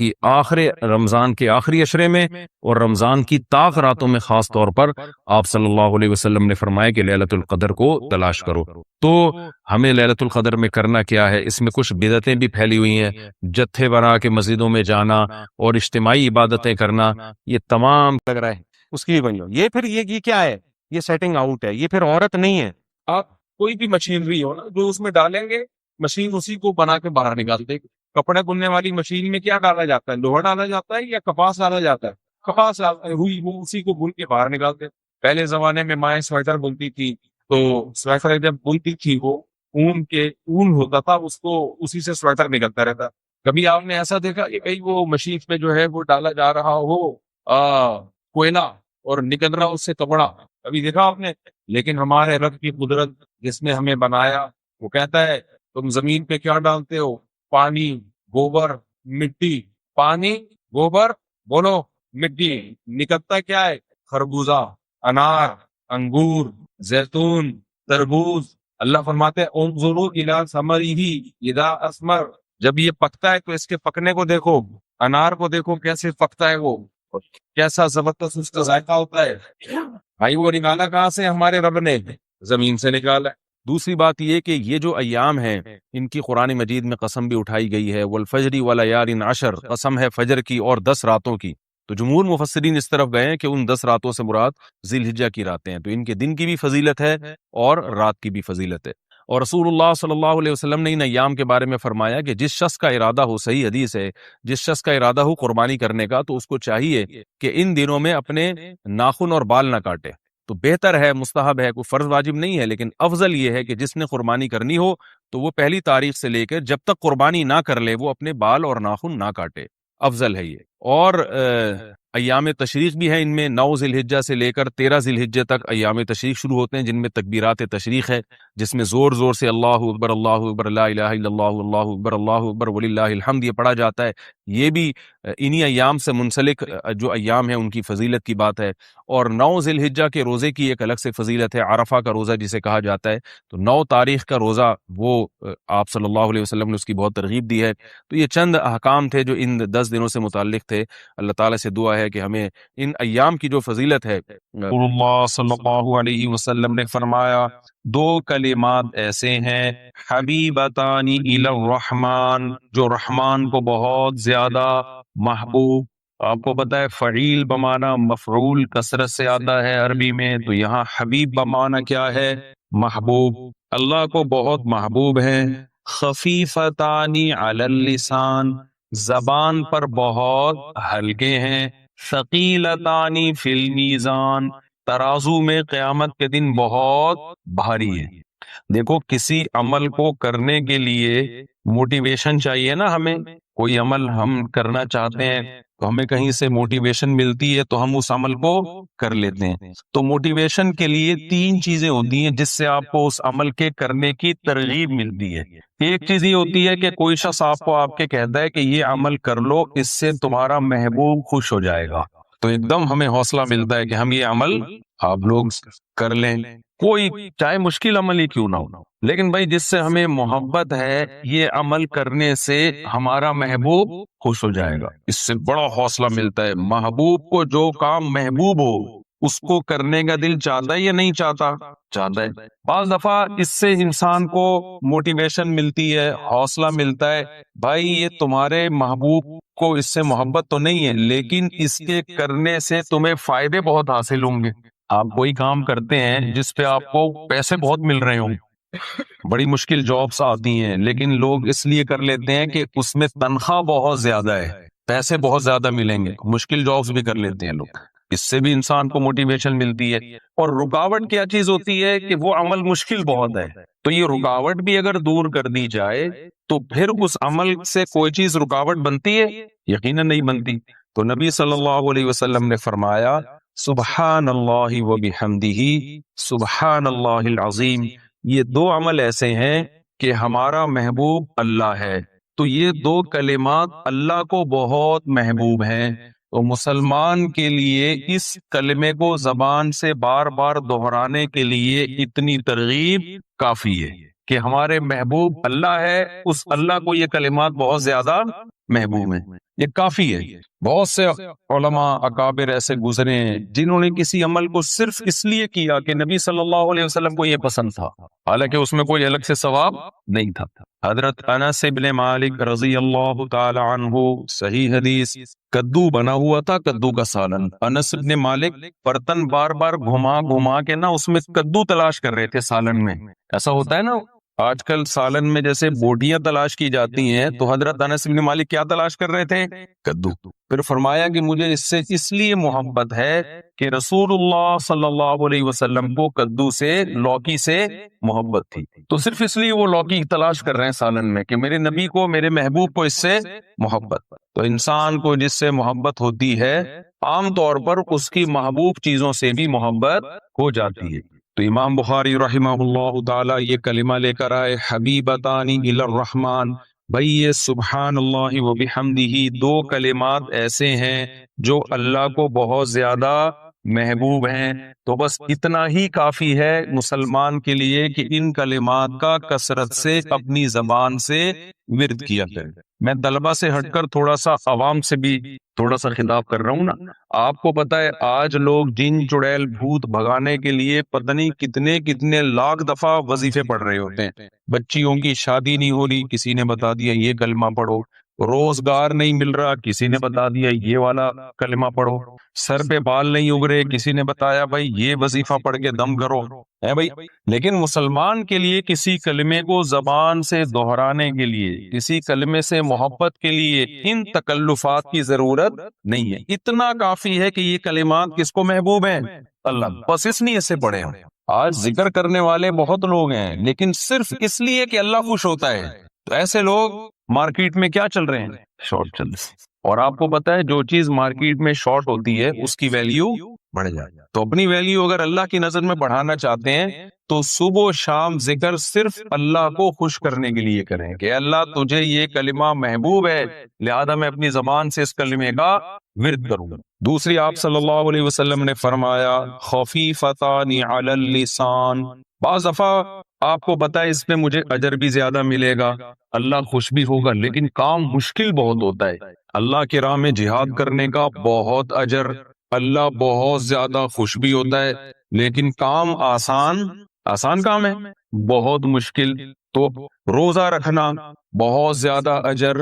کے آخری عشرے میں اور رمضان کی طاق راتوں میں خاص طور پر آپ صلی اللہ علیہ وسلم نے فرمایا کہ لیلۃ القدر کو تلاش کرو. تو ہمیں لیلۃ القدر میں کرنا کیا ہے؟ اس میں کچھ بدعتیں بھی پھیلی ہوئی ہیں، جتھے بنا کے مسجدوں میں جانا اور اجتماعی عبادتیں کرنا، یہ تمام لگ رہا ہے اس کی بھی بن جاؤ. یہ پھر یہ کیا ہے؟ یہ سیٹنگ آؤٹ ہے، یہ پھر عورت نہیں ہے. آپ کوئی بھی مشینری ہو نا جو اس میں ڈالیں گے، مشین اسی کو بنا کے باہر نکال دے. کپڑے بننے والی مشین میں کیا ڈالا جاتا ہے؟ لوہا ڈالا جاتا ہے یا کپاس ڈالا جاتا ہے؟ کپاس ہوئی وہ اسی کو بن کے باہر نکالتے. پہلے زمانے میں مائیں سویٹر بنتی تھی تو سویٹر جب بنتی تھی وہ اون ہوتا تھا، اس کو اسی سے سویٹر نکلتا رہتا. کبھی آپ نے ایسا دیکھا کہ کہیں وہ مشین میں جو ہے وہ ڈالا جا رہا ہو کوئلہ اور نکل رہا اس سے کپڑا؟ ابھی دیکھا آپ نے؟ لیکن ہمارے رب کی قدرت جس نے ہمیں بنایا وہ کہتا ہے تم زمین پہ کیا ڈالتے ہو؟ پانی، گوبر، مٹی. پانی، گوبر، بولو مٹی. نکلتا کیا ہے؟ خربوزہ، انار، انگور، زیتون، تربوز. اللہ فرماتے ہیں انظروا الی ثمرہ اذا اثمر. جب یہ پکتا ہے تو اس کے پکنے کو دیکھو. انار کو دیکھو کیسے پکتا ہے، وہ کیسا زبردست اس کا ذائقہ ہوتا ہے. بھائی وہ نکالا کہاں سے؟ ہمارے رب نے زمین سے نکالا. دوسری بات یہ کہ یہ جو ایام ہیں ان کی قرآن مجید میں قسم بھی اٹھائی گئی ہے، والفجر ولیال عشر، قسم ہے فجر کی اور 10 راتوں کی. تو جمہور مفسرین اس طرف گئے ہیں کہ ان 10 راتوں سے مراد ذی الحجہ کی راتیں ہیں، تو ان کے دن کی بھی فضیلت ہے اور رات کی بھی فضیلت ہے. اور رسول اللہ صلی اللہ علیہ وسلم نے ان ایام کے بارے میں فرمایا کہ جس شخص کا ارادہ ہو، صحیح حدیث ہے، جس شخص کا ارادہ ہو قربانی کرنے کا تو اس کو چاہیے کہ ان دنوں میں اپنے ناخن اور بال نہ کاٹے. تو بہتر ہے، مستحب ہے، کوئی فرض واجب نہیں ہے، لیکن افضل یہ ہے کہ جس نے قربانی کرنی ہو تو وہ پہلی تاریخ سے لے کر جب تک قربانی نہ کر لے وہ اپنے بال اور ناخن نہ کاٹے، افضل ہے یہ. اور ایام تشریق بھی ہیں، ان میں 9 ذی الحجہ سے لے کر 13 ذی الحجہ تک ایام تشریق شروع ہوتے ہیں، جن میں تکبیرات تشریق ہے، جس میں زور زور سے اللہ اکبر اللہ اکبر لا الہ الا اللہ اللہ اکبر اللہ اکبر وللہ الحمد یہ پڑھا جاتا ہے. یہ بھی انہی ایام سے منسلک جو ایام ہیں ان کی فضیلت کی بات ہے. اور 9 ذی الحجہ کے روزے کی ایک الگ سے فضیلت ہے، عرفہ کا روزہ جسے کہا جاتا ہے. تو 9 تاریخ کا روزہ وہ آپ صلی اللہ علیہ وسلم نے اس کی بہت ترغیب دی ہے. تو یہ چند احکام تھے جو ان 10 دنوں سے متعلق تھے. اللہ تعالیٰ سے دعا ہے کہ ہمیں ان ایام کی جو فضیلت ہے، رسول اللہ صلی اللہ علیہ وسلم نے فرمایا 2 کلمات ایسے ہیں حبیبتان الی الرحمن، جو رحمان کو بہت زیادہ محبوب آپ کو پتا ہے فعیل بمانا مفعول کثرت سے آتا ہے عربی میں، تو یہاں حبیب بمانا کیا ہے؟ محبوب. اللہ کو بہت محبوب ہے. خفیفتانی علی اللسان، زبان پر بہت ہلکے ہیں. ثقیلتانی فی المیزان، ترازو میں قیامت کے دن بہت بھاری ہے. دیکھو کسی عمل کو کرنے کے لیے موٹیویشن چاہیے نا، ہمیں کوئی عمل ہم کرنا چاہتے ہیں تو ہمیں کہیں سے موٹیویشن ملتی ہے تو ہم اس عمل کو کر لیتے ہیں. تو موٹیویشن کے لیے 3 چیزیں ہوتی ہیں جس سے آپ کو اس عمل کے کرنے کی ترغیب ملتی ہے. ایک چیز یہ ہوتی ہے کہ کوئی شخص آپ کو آپ کے کہتا ہے کہ یہ عمل کر لو، اس سے تمہارا محبوب خوش ہو جائے گا، تو ایک دم ہمیں حوصلہ ملتا ہے کہ ہم یہ عمل آپ لوگ کر لیں، کوئی چاہے مشکل عمل ہی کیوں نہ ہو. لیکن بھائی جس سے ہمیں محبت ہے، یہ عمل کرنے سے ہمارا محبوب خوش ہو جائے گا، اس سے بڑا حوصلہ ملتا ہے. محبوب کو جو کام محبوب ہو اس کو کرنے کا دل چاہتا ہے یا نہیں چاہتا؟ چاہتا ہے. بعض دفعہ اس سے انسان کو موٹیویشن ملتی ہے، حوصلہ ملتا ہے، بھائی یہ تمہارے محبوب کو اس سے محبت تو نہیں ہے لیکن اس کے کرنے سے تمہیں فائدے بہت حاصل ہوں گے. آپ کوئی کام کرتے ہیں جس پہ آپ کو پیسے بہت مل رہے ہوں، بڑی مشکل جابس آتی ہیں لیکن لوگ اس لیے کر لیتے ہیں کہ اس میں تنخواہ بہت زیادہ ہے، پیسے بہت زیادہ ملیں گے، مشکل جابس بھی کر لیتے ہیں لوگ. اس سے بھی انسان کو موٹیویشن ملتی ہے. اور رکاوٹ کیا چیز ہوتی ہے کہ وہ عمل مشکل بہت ہے، تو یہ رکاوٹ بھی اگر دور کر دی جائے تو پھر اس عمل سے کوئی چیز رکاوٹ بنتی ہے؟ یقیناً نہیں بنتی. تو نبی صلی اللہ علیہ وسلم نے فرمایا سبحان اللہ و بحمدہ سبحان اللہ العظیم. یہ 2 عمل ایسے ہیں کہ ہمارا محبوب اللہ ہے، تو یہ 2 کلمات اللہ کو بہت محبوب ہیں. تو مسلمان کے لیے اس کلمے کو زبان سے بار بار دہرانے کے لیے اتنی ترغیب کافی ہے کہ ہمارے محبوب اللہ ہے، اس اللہ کو یہ کلمات بہت زیادہ محبوب ہیں، یہ کافی ہے. بہت سے علماء اکابر ایسے گزرے ہیں جنہوں نے کسی عمل کو صرف اس لیے کیا کہ نبی صلی اللہ علیہ وسلم کو یہ پسند تھا، حالانکہ اس میں کوئی الگ سے ثواب نہیں تھا. حضرت انس بن مالک رضی اللہ تعالی عنہ، صحیح حدیث، کدو بنا ہوا تھا، کدو کا سالن. انس بن مالک برتن بار بار گھما گھما کے نا اس میں کدو تلاش کر رہے تھے سالن میں. ایسا ہوتا ہے نا آج کل سالن میں جیسے بوٹیاں تلاش کی جاتی ہیں، تو حضرت انس بن مالک کیا تلاش کر رہے تھے؟ کدو. پھر فرمایا کہ مجھے اس سے اس لیے محبت ہے کہ رسول اللہ صلی اللہ علیہ وسلم کو کدو سے، لوکی سے محبت تھی، تو صرف اس لیے وہ لوکی تلاش کر رہے ہیں سالن میں کہ میرے نبی کو، میرے محبوب کو اس سے محبت. تو انسان کو جس سے محبت ہوتی ہے عام طور پر اس کی محبوب چیزوں سے بھی محبت ہو جاتی ہے. تو امام بخاری رحمہ اللہ تعالی یہ کلمہ لے کر آئے حبیبتانی الی الرحمن. بھئی یہ سبحان اللہ و بحمدہ 2 کلمات ایسے ہیں جو اللہ کو بہت زیادہ محبوب ہیں. تو بس اتنا ہی کافی ہے مسلمان کے لیے کہ ان کلمات کا کثرت سے اپنی زبان سے ورد کیا کرے. میں طلبہ سے ہٹ کر تھوڑا سا عوام سے بھی تھوڑا سا خطاب کر رہا ہوں نا. آپ کو پتا ہے آج لوگ جن چڑیل بھوت بھگانے کے لیے پتہ نہیں کتنے کتنے لاکھ دفعہ وظیفے پڑھ رہے ہوتے ہیں. بچیوں کی شادی نہیں ہو رہی، کسی نے بتا دیا یہ کلمہ پڑھو. روزگار نہیں مل رہا، کسی نے بتا دیا یہ والا کلمہ پڑھو. سر پہ بال نہیں اگ رہے، کسی نے بتایا بھائی یہ وظیفہ پڑھ کے دم کرو. ہے بھائی، لیکن مسلمان کے لیے کسی کلمے کو زبان سے دہرانے کے لیے، کسی کلمے سے محبت کے لیے ان تکلفات کی ضرورت نہیں ہے. اتنا کافی ہے کہ یہ کلمات کس کو محبوب ہیں؟ اللہ. بس اس لیے سے پڑھے ہوں. آج ذکر کرنے والے بہت لوگ ہیں لیکن صرف اس لیے کہ اللہ خوش ہوتا ہے، تو ایسے لوگ مارکیٹ میں کیا چل رہے ہیں؟ شارٹ چل رہے. اور آپ کو پتا ہے جو چیز مارکیٹ میں شارٹ ہوتی ہے اس کی ویلیو بڑھ جائے. تو اپنی ویلیو اگر اللہ کی نظر میں بڑھانا چاہتے ہیں تو صبح و شام ذکر صرف اللہ کو خوش کرنے کے لیے کریں کہ اللہ تجھے یہ کلمہ محبوب ہے، لہذا میں اپنی زبان سے اس کلمے کا ورد کروں گا. دوسری آپ صلی اللہ علیہ وسلم نے فرمایا خفیفتان علی اللسان. بعض دفعہ آپ کو پتا ہے اس پہ مجھے اجر بھی زیادہ ملے گا، اللہ خوش بھی ہوگا، لیکن کام مشکل بہت ہوتا ہے. اللہ کی راہ میں جہاد کرنے کا بہت اجر، اللہ بہت زیادہ خوش بھی ہوتا ہے، لیکن کام آسان آسان کام ہے؟ بہت مشکل. تو روزہ رکھنا بہت زیادہ اجر،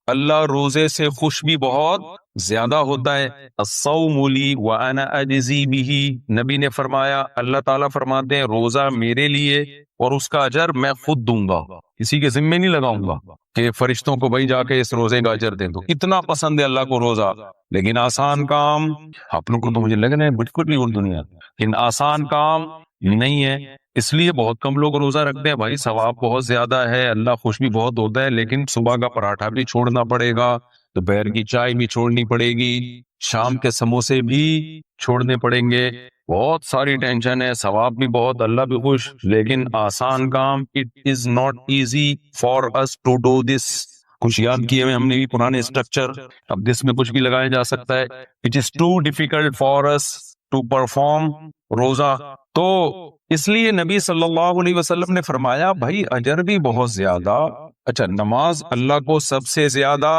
اللہ روزے سے خوش بھی بہت زیادہ ہوتا ہے. الصوم لی وانا اجزی بہ، نبی نے فرمایا، اللہ تعالیٰ فرماتے ہیں روزہ میرے لیے اور اس کا اجر میں خود دوں گا، کسی کے ذمے نہیں لگاؤں گا کہ فرشتوں کو بھائی جا کے اس روزے کا اجر دے دو. اتنا پسند ہے اللہ کو روزہ. لیکن آسان کام آپ لوگوں کو تو مجھے لگ رہا ہے بالکل بھی اور دنیا، لیکن آسان کام نہیں ہے. اس لیے بہت کم لوگ روزہ رکھتے ہیں. بھائی ثواب بہت زیادہ ہے، اللہ خوش بھی بہت ہوتا ہے، لیکن صبح کا پراٹھا بھی چھوڑنا پڑے گا، دوپہر کی چائے بھی چھوڑنی پڑے گی، شام کے سموسے بھی چھوڑنے پڑیں گے. بہت ساری ٹینشن ہے، ثواب بھی بہت، اللہ بھی خوش. لیکن آسان کام it is not easy for us to do this. کچھ یاد کیے ہوئے ہم نے بھی پرانے اسٹرکچر، اب دس میں کچھ بھی لگایا جا سکتا ہے. It is too difficult for us to perform roza. تو اس لیے نبی صلی اللہ علیہ وسلم نے فرمایا بھائی اجر بھی بہت زیادہ. اچھا نماز اللہ کو سب سے زیادہ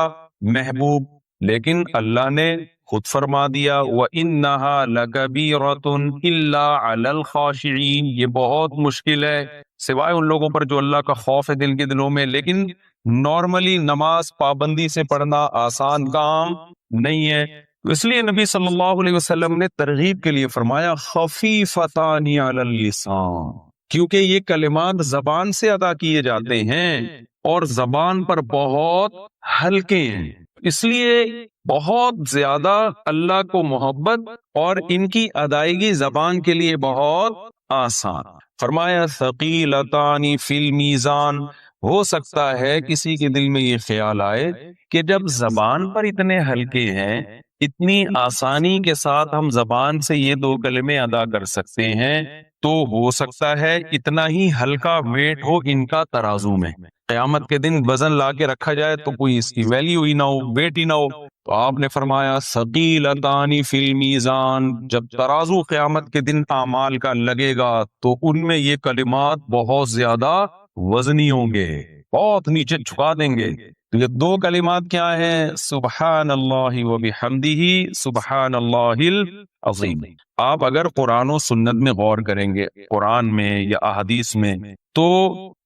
محبوب، لیکن اللہ نے خود فرما دیا وَإِنَّهَا لَكَبِيرَةٌ إِلَّا عَلَى الْخَاشِعِينَ، یہ بہت مشکل ہے سوائے ان لوگوں پر جو اللہ کا خوف ہے دل کے دلوں میں. لیکن نارملی نماز پابندی سے پڑھنا آسان کام نہیں ہے. اس لیے نبی صلی اللہ علیہ وسلم نے ترغیب کے لیے فرمایا خفیفتان علی اللسان، کیونکہ یہ کلمات زبان سے ادا کیے جاتے ہیں اور زبان پر بہت ہلکے ہیں. اس لیے بہت زیادہ اللہ کو محبت اور ان کی ادائیگی زبان کے لیے بہت آسان. فرمایا ثقیلتان فی المیزان، ہو سکتا ہے کسی کے دل میں یہ خیال آئے کہ جب زبان پر اتنے ہلکے ہیں، اتنی آسانی کے ساتھ ہم زبان سے یہ دو کلمے ادا کر سکتے ہیں، تو ہو سکتا ہے اتنا ہی ہلکا ویٹ ہو ان کا ترازو میں. قیامت کے دن وزن لا کے رکھا جائے تو کوئی اس کی ویلیو ہی نہ ہو، ویٹ ہی نہ ہو. تو آپ نے فرمایا ثقیلتان فی المیزان، جب ترازو قیامت کے دن اعمال کا لگے گا تو ان میں یہ کلمات بہت زیادہ وزنی ہوں گے، بہت نیچے جھکا دیں گے. تو یہ دو کلمات کیا ہیں؟ سبحان اللہ و بحمدہ سبحان اللہ العظیم. آپ اگر قرآن و سنت میں غور کریں گے، قرآن میں یا احادیث میں، تو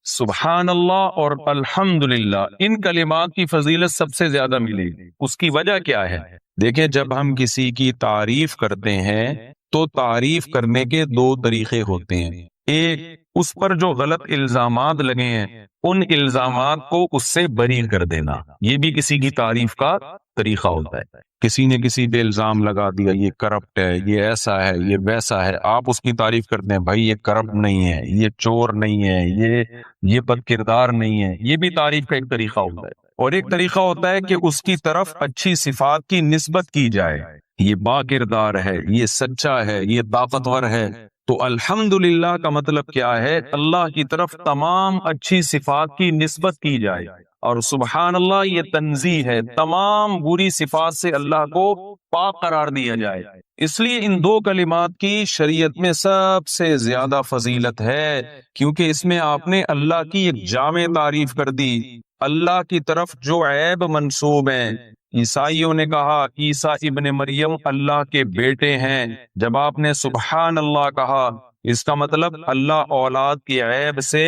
سبحان اللہ اور الحمدللہ ان کلمات کی فضیلت سب سے زیادہ ملے گی. اس کی وجہ کیا ہے؟ دیکھیں جب ہم کسی کی تعریف کرتے ہیں تو تعریف کرنے کے دو طریقے ہوتے ہیں. ایک، اس پر جو غلط الزامات لگے ہیں ان الزامات کو اس سے بری کر دینا، یہ بھی کسی کی تعریف کا طریقہ ہوتا ہے. کسی نے کسی پہ الزام لگا دیا یہ کرپٹ ہے، یہ ایسا ہے، یہ ویسا ہے، آپ اس کی تعریف کرتے ہیں بھائی یہ کرپٹ نہیں ہے، یہ چور نہیں ہے، یہ بد کردار نہیں ہے. یہ بھی تعریف کا ایک طریقہ ہوتا ہے. اور ایک طریقہ ہوتا ہے کہ اس کی طرف اچھی صفات کی نسبت کی جائے، یہ با کردار ہے، یہ سچا ہے، یہ طاقتور ہے. تو الحمدللہ کا مطلب کیا ہے؟ اللہ کی طرف تمام اچھی صفات کی نسبت کی جائے. اور سبحان اللہ یہ تنزیہ ہے، تمام بری صفات سے اللہ کو پاک قرار دیا جائے. اس لیے ان دو کلمات کی شریعت میں سب سے زیادہ فضیلت ہے، کیونکہ اس میں آپ نے اللہ کی ایک جامع تعریف کر دی. اللہ کی طرف جو عیب منسوب ہیں، عیسائیوں نے کہا عیسیٰ ابن مریم اللہ کے بیٹے ہیں، جب آپ نے سبحان اللہ کہا اس کا مطلب اللہ اولاد کی عیب سے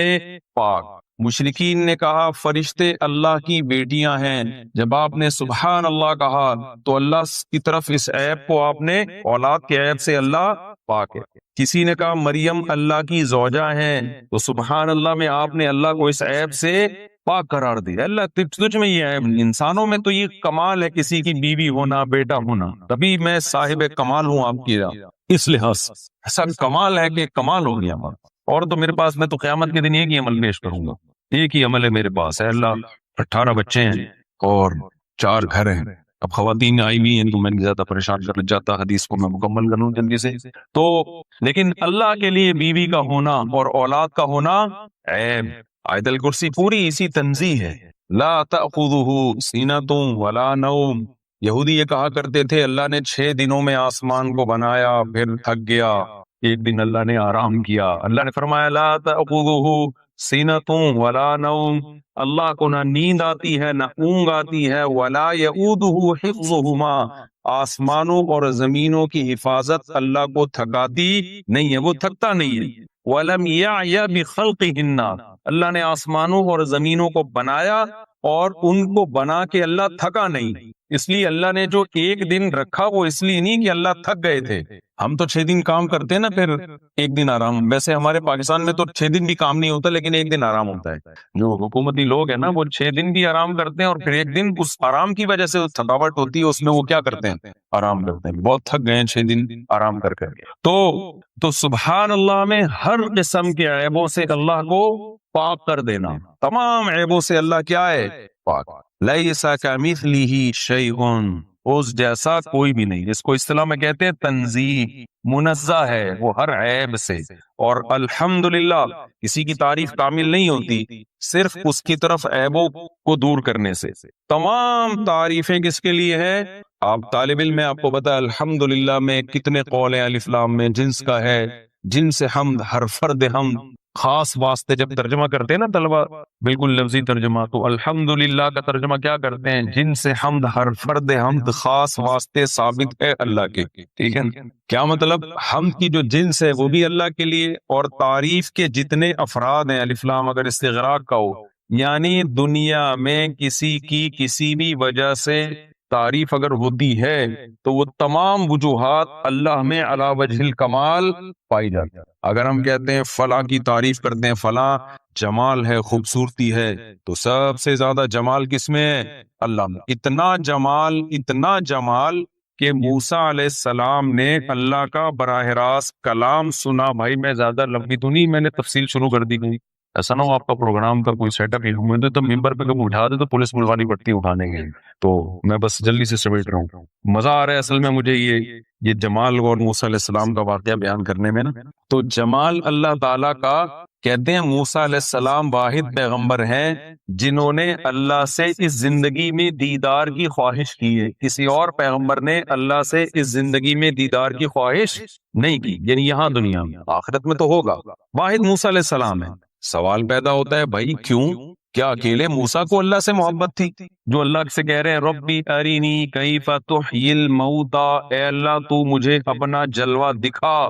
پاک. مشرکین نے کہا فرشتے اللہ کی بیٹیاں ہیں، جب آپ نے سبحان اللہ کہا تو اللہ کی طرف اس عیب کو آپ نے اولاد کے عیب سے اللہ پاک ہے. کسی نے کہا مریم اللہ کی زوجہ ہیں، تو سبحان اللہ میں آپ نے اللہ کو اس عیب سے پاک قرار دیا. اللہ تجھ میں یہ عیب نہیں. انسانوں میں تو یہ کمال ہے کسی کی بیوی ہونا، بیٹا ہونا، تبھی میں صاحب کمال ہوں آپ کی. اس لحاظ ایسا کمال ہے کہ کمال ہو گیا ہمارا. اور تو میرے پاس میں تو قیامت کے دن ایک ہی عمل پیش کروں گا، ایک ہی عمل ہے میرے پاس ہے. اللہ 18 بچے ہیں اور 4 گھر ہیں. اب خواتین آئی ہوئی ہیں تو میں زیادہ پریشان کر جاتا، حدیث کو میں مکمل کروں جلدی سے. تو لیکن اللہ کے لیے بیوی کا ہونا اور اولاد کا ہونا عیب. آیت الکرسی پوری اسی تنزیہ ہے. لا تأخذہ سینۃ ولا نوم. یہودی یہ کہا کرتے تھے اللہ نے 6 دنوں میں آسمان کو بنایا پھر تھک گیا، ایک دن اللہ نے آرام کیا. اللہ نے فرمایا لا تأخذہ سینۃ ولا نوم، اللہ کو نہ نیند آتی ہے نہ اونگ آتی ہے. ولا یؤودہ حفظہما، آسمانوں اور زمینوں کی حفاظت اللہ کو تھکاتی نہیں ہے، وہ تھکتا نہیں ہے. وَلَمْ يَعْيَ بِخَلْقِهِنَّ، اللہ نے آسمانوں اور زمینوں کو بنایا اور ان کو بنا کے اللہ تھکا نہیں. اس لیے اللہ نے جو ایک دن رکھا وہ اس لیے نہیں کہ اللہ تھک گئے تھے. ہم تو 6 دن کام کرتے ہیں نا، پھر ایک دن آرام. ویسے ہمارے پاکستان میں تو 6 دن بھی کام نہیں ہوتا، لیکن ایک دن آرام ہوتا ہے. جو حکومتی لوگ ہیں نا وہ 6 دن بھی آرام کرتے ہیں، اور پھر ایک دن اس آرام کی وجہ سے تھکاوٹ ہوتی ہے، اس میں وہ کیا کرتے ہیں؟ آرام کرتے ہیں. بہت تھک گئے ہیں 6 دن آرام کر کر کے. تو سبحان اللہ میں ہر قسم کے عیبوں سے اللہ کو پاک کر دینا. تمام عیبوں سے اللہ کیا ہے؟ پاک. لیس کمثلہ شیء، اس جیسا کوئی بھی نہیں. اس کو اصطلاح میں کہتے ہیں تنزیہ، منزہ ہے وہ ہر عیب سے. اور الحمدللہ کسی کی تعریف کامل نہیں ہوتی صرف اس کی طرف عیبوں کو دور کرنے سے. تمام تعریفیں کس کے لیے ہیں؟ آپ طالب علم میں آپ کو پتا ہے الحمدللہ میں کتنے قول ہیں الف لام میں جنس کا ہے. جن سے حمد، ہر فرد حمد. خاص واسطے جب ترجمہ کرتے ہیں نا طلبہ، بالکل لفظی ترجمہ، تو الحمدللہ کا ترجمہ کیا کرتے ہیں؟ جن سے حمد، ہر فرد حمد، خاص واسطے ثابت ہے اللہ کے. ٹھیک ہے، کیا مطلب؟ حمد کی جو جنس ہے وہ بھی اللہ کے لیے، اور تعریف کے جتنے افراد ہیں الف لام اگر استغراق کا ہو، یعنی دنیا میں کسی کی کسی بھی وجہ سے تعریف اگر ہوتی ہے تو وہ تمام وجوہات اللہ میں علی وجہ الکمال پائی جاتی ہے. اگر ہم کہتے ہیں فلاں کی تعریف کرتے ہیں فلاں جمال ہے، خوبصورتی ہے، تو سب سے زیادہ جمال کس میں ہے؟ اللہ میں. اتنا جمال کہ موسیٰ علیہ السلام نے اللہ کا براہ راست کلام سنا. بھائی میں زیادہ لمبی تو نہیں، میں نے تفصیل شروع کر دی گئی. ایسا نہ ہو آپ کا پروگرام کا کوئی سیٹ اپ ہوئے تو ممبر پہ کبھی اٹھا دے تو پولیس ملوانی پڑتی اٹھانے کے. تو میں بس جلدی سے سمیٹ رہا ہوں. مزہ آ رہا ہے اصل میں مجھے یہ جمال اور موسیٰ علیہ السلام کا واقعہ بیان کرنے میں نا. تو جمال اللہ تعالیٰ کا کہتے ہیں موسیٰ علیہ السلام واحد پیغمبر ہیں جنہوں نے اللہ سے اس زندگی میں دیدار کی خواہش کی ہے. کسی اور پیغمبر نے اللہ سے اس زندگی میں دیدار کی خواہش نہیں کی، یعنی یہاں دنیا میں. آخرت میں تو ہوگا. واحد موسیٰ علیہ السلام ہے. سوال پیدا ہوتا ہے بھائی کیوں؟ کیا اکیلے موسیٰ کو اللہ سے محبت تھی جو اللہ سے کہہ رہے ہیں ربی ارینی کیف تحیی الموتى، اے اللہ تو مجھے اپنا جلوہ دکھا.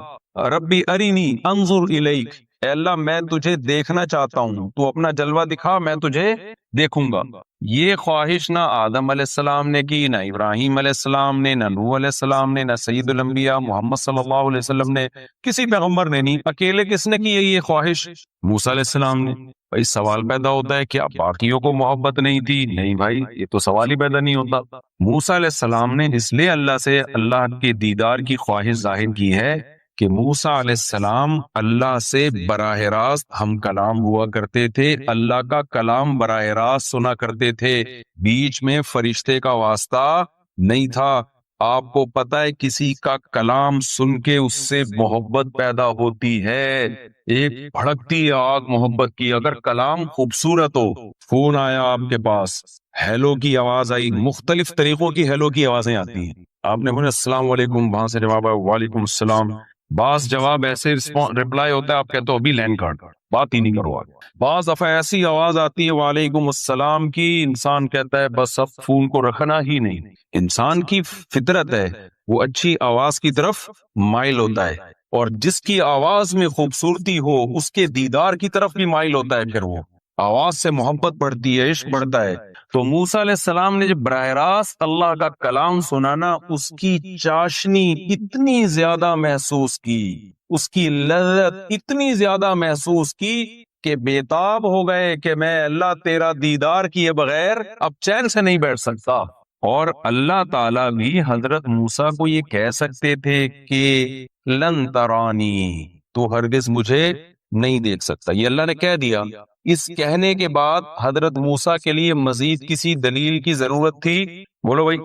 ربی ارینی انظر الیک، اے اللہ میں تجھے دیکھنا چاہتا ہوں، تو اپنا جلوہ دکھا میں تجھے دیکھوں گا. یہ خواہش نہ آدم علیہ السلام نے کی، نہ ابراہیم علیہ السلام نے، نہ نوح علیہ السلام نے، نہ سید الانبیاء محمد صلی اللہ علیہ وسلم نے، کسی پیغمبر نے نہیں. اکیلے کس نے کی ہے یہ خواہش؟ موسیٰ علیہ السلام نے. بھائی سوال پیدا ہوتا ہے کیا باقیوں کو محبت نہیں تھی؟ نہیں بھائی، یہ تو سوال ہی پیدا نہیں ہوتا. موسیٰ علیہ السلام نے اس لیے اللہ سے اللہ کے دیدار کی خواہش ظاہر کی ہے کہ موسیٰ علیہ السلام اللہ سے براہ راست ہم کلام ہوا کرتے تھے، اللہ کا کلام براہ راست سنا کرتے تھے، بیچ میں فرشتے کا واسطہ نہیں تھا. آپ کو پتہ ہے کسی کا کلام سن کے اس سے محبت پیدا ہوتی ہے، ایک بھڑکتی آگ محبت کی. اگر کلام خوبصورت ہو، فون آیا آپ کے پاس، ہیلو کی آواز آئی، مختلف طریقوں کی ہیلو کی آوازیں آتی ہیں، آپ نے بولا السلام علیکم، وہاں سے جواب آیا وعلیکم السلام. بعض جواب ایسے رپلائی ہوتا ہے آپ کہتے ہو ابھی لینڈ کارڈ بات ہی نہیں کرو آگے. بعض دفعہ ایسی آواز آتی ہے وعلیکم السلام کی، انسان کہتا ہے بس اب فون کو رکھنا ہی نہیں. انسان کی فطرت ہے وہ اچھی آواز کی طرف مائل ہوتا ہے، اور جس کی آواز میں خوبصورتی ہو اس کے دیدار کی طرف بھی مائل ہوتا ہے. پھر وہ آواز سے محبت بڑھتی ہے، عشق بڑھتا ہے. تو موسیٰ علیہ السلام نے جب براہ راست اللہ کا کلام سنانا، اس کی چاشنی اتنی زیادہ محسوس کی، اس کی لذت اتنی زیادہ محسوس کی کہ بےتاب ہو گئے کہ میں اللہ تیرا دیدار کیے بغیر اب چین سے نہیں بیٹھ سکتا. اور اللہ تعالیٰ بھی حضرت موسیٰ کو یہ کہہ سکتے تھے کہ لن ترانی، تو ہرگز مجھے نہیں دیکھ سکتا. یہ اللہ نے کہہ دیا. اس کہنے کے بعد حضرت موسیٰ کے لیے مزید کسی دلیل کی ضرورت تھی؟ بولو بھائی.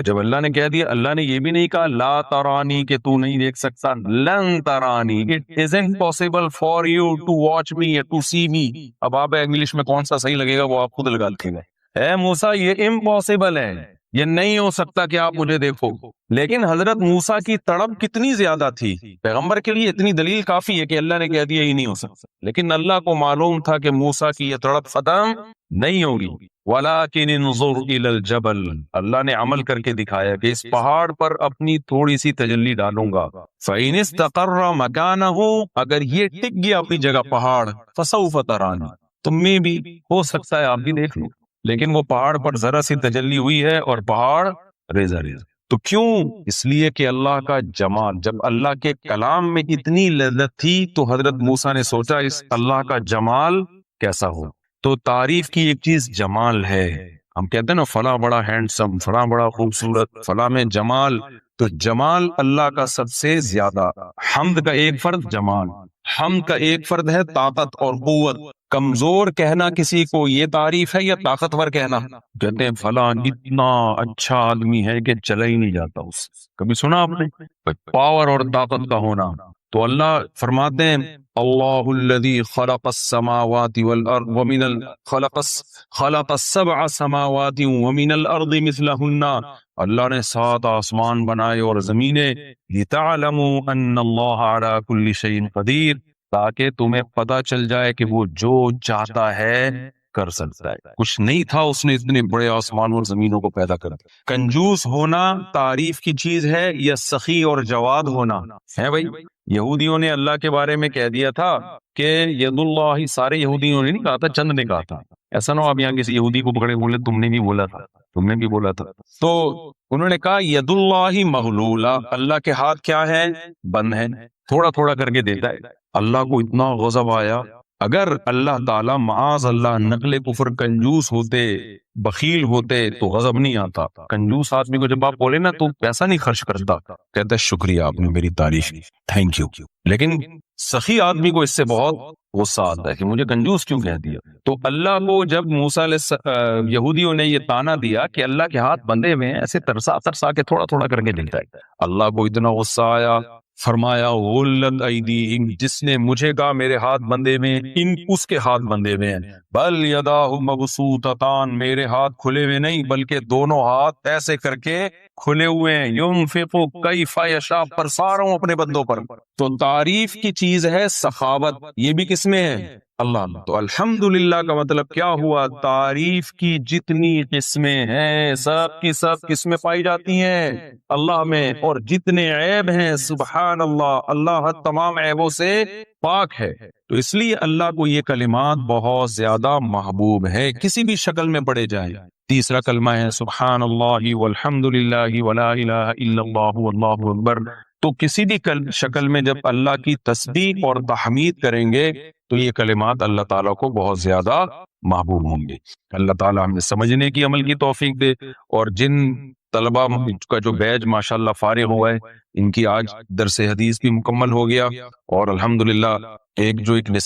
جب اللہ نے کہہ دیا، اللہ نے یہ بھی نہیں کہا لا ترانی کہ تو نہیں دیکھ سکتا، لن ترانی it isn't possible for you to watch me or to see me. اب آپ انگلش میں کون سا صحیح لگے گا وہ آپ خود لگا لیں گے. اے موسیٰ یہ امپاسبل ہے، یہ نہیں ہو سکتا کہ آپ مجھے دیکھو. لیکن حضرت موسیٰ کی تڑپ کتنی زیادہ تھی. پیغمبر کے لیے اتنی دلیل کافی ہے کہ اللہ نے کہہ دیا یہ نہیں ہو سکتا، لیکن اللہ کو معلوم تھا کہ موسیٰ کی یہ تڑپ ختم نہیں ہوگی. وَلَٰكِنِ انظُرْ إِلَى الْجَبَلِ، اللہ نے عمل کر کے دکھایا کہ اس پہاڑ پر اپنی تھوڑی سی تجلی ڈالوں گا. فَإِنِ اسْتَقَرَّ مَكَانَهُ، اگر یہ ٹک گیا اپنی جگہ پہاڑ، فَسَوْفَ تَرَانِي، تم میں بھی ہو سکتا ہے آپ بھی دیکھ لو. لیکن وہ پہاڑ پر ذرا سی تجلی ہوئی ہے اور پہاڑ ریزہ ریزہ. تو کیوں؟ اس لیے کہ اللہ کا جمال. جب اللہ کے کلام میں اتنی لذت تھی تو حضرت موسیٰ نے سوچا اس اللہ کا جمال کیسا ہو. تو تعریف کی ایک چیز جمال ہے. ہم کہتے ہیں نا فلاں بڑا ہینڈسم، فلاں بڑا خوبصورت، فلاں میں جمال. تو جمال اللہ کا سب سے زیادہ. حمد کا ایک فرد جمال، حمد کا ایک فرد ہے طاقت اور قوت. کمزور کہنا کسی کو یہ تعریف ہے یا طاقتور کہنا؟ کہتے ہیں فلاں اتنا اچھا آدمی ہے کہ چلا ہی نہیں جاتا اس. کبھی سنا آپ نے پاور اور طاقت کا ہونا؟ تو اللہ فرماتے ہیں اللہ الذی خلق السماوات والارض خلق السبع سماوات ومن الارض مثلہن، اللہ نے 7 آسمان بنائے اور زمینیں، لتعلموا ان اللہ علی کل شیء قدیر، تاکہ تمہیں پتہ چل جائے کہ وہ جو چاہتا ہے کر سکتا ہے. کچھ نہیں تھا اس نے اتنے بڑے آسمان اور زمینوں کو پیدا کر دیا. کنجوس ہونا تعریف کی چیز ہے یا سخی اور جواد ہونا ہے؟ بھائی یہودیوں نے اللہ کے بارے میں کہہ دیا تھا کہ ید اللہ، سارے یہودیوں نے نہیں کہا تھا، چند نے کہا تھا. ایسا نہ ہو آپ یہاں کسی یہودی کو پکڑے بولے تم نے بھی بولا تھا، تم نے بھی بولا تھا. تو انہوں نے کہا ید اللہ مغلولہ، اللہ کے ہاتھ کیا ہے؟ بند ہے، تھوڑا تھوڑا کر کے دیتا ہے. اللہ کو اتنا غضب آیا. اگر اللہ تعالیٰ معاذ اللہ نقل کفر کنجوس ہوتے، بخیل ہوتے تو غضب نہیں آتا. کنجوس آدمی کو جب آپ بولے نا تو پیسہ نہیں خرچ کرتا، کہتا ہے شکریہ آپ نے میری تعریف کی، تھینک یو. لیکن سخی آدمی کو اس سے بہت غصہ آتا ہے کہ مجھے کنجوس کیوں کہہ دیا. تو اللہ کو جب موسیٰ یہودیوں نے یہ تانا دیا کہ اللہ کے ہاتھ بندے ہوئے ہیں، ایسے ترسا ترسا کے تھوڑا تھوڑا کر کے دیتا ہے، اللہ کو اتنا غصہ آیا. فرمایا غلت ایدیہم، جس نے مجھے کہا میرے ہاتھ بندے میں، ان اس کے ہاتھ بندے میں ہیں. بل یداہ مبسوطتان، میرے ہاتھ کھلے ہوئے نہیں بلکہ دونوں ہاتھ ایسے کر کے کھلے ہوئے ہیں. ينفق کیف یشاء، پرسا رہا ہوں اپنے بندوں پر. تو تعریف کی چیز ہے سخاوت، یہ بھی کس میں ہے؟ اللہ. تو الحمدللہ کا مطلب کیا ہوا؟ تعریف کی جتنی قسمیں ہیں سب کی سب کس میں پائی جاتی ہیں؟ اللہ میں. اور جتنے عیب ہیں سبحان اللہ، اللہ تمام عیبوں سے پاک ہے. تو اس لیے اللہ کو یہ کلمات بہت زیادہ محبوب ہے، کسی بھی شکل میں پڑھے جائیں. تیسرا کلمہ ہے سبحان اللہ والحمدللہ ولا الہ الا اللہ واللہ اکبر. تو کسی بھی شکل میں جب اللہ کی تسبیح اور تحمید کریں گے تو یہ کلمات اللہ تعالیٰ کو بہت زیادہ محبوب ہوں گے. اللہ تعالیٰ ہمیں سمجھنے کی عمل کی توفیق دے. اور جن طلبہ کا جو بیچ ماشاءاللہ فارغ ہوا ہے، ان کی آج درس حدیث بھی مکمل ہو گیا. اور الحمدللہ ایک نصاب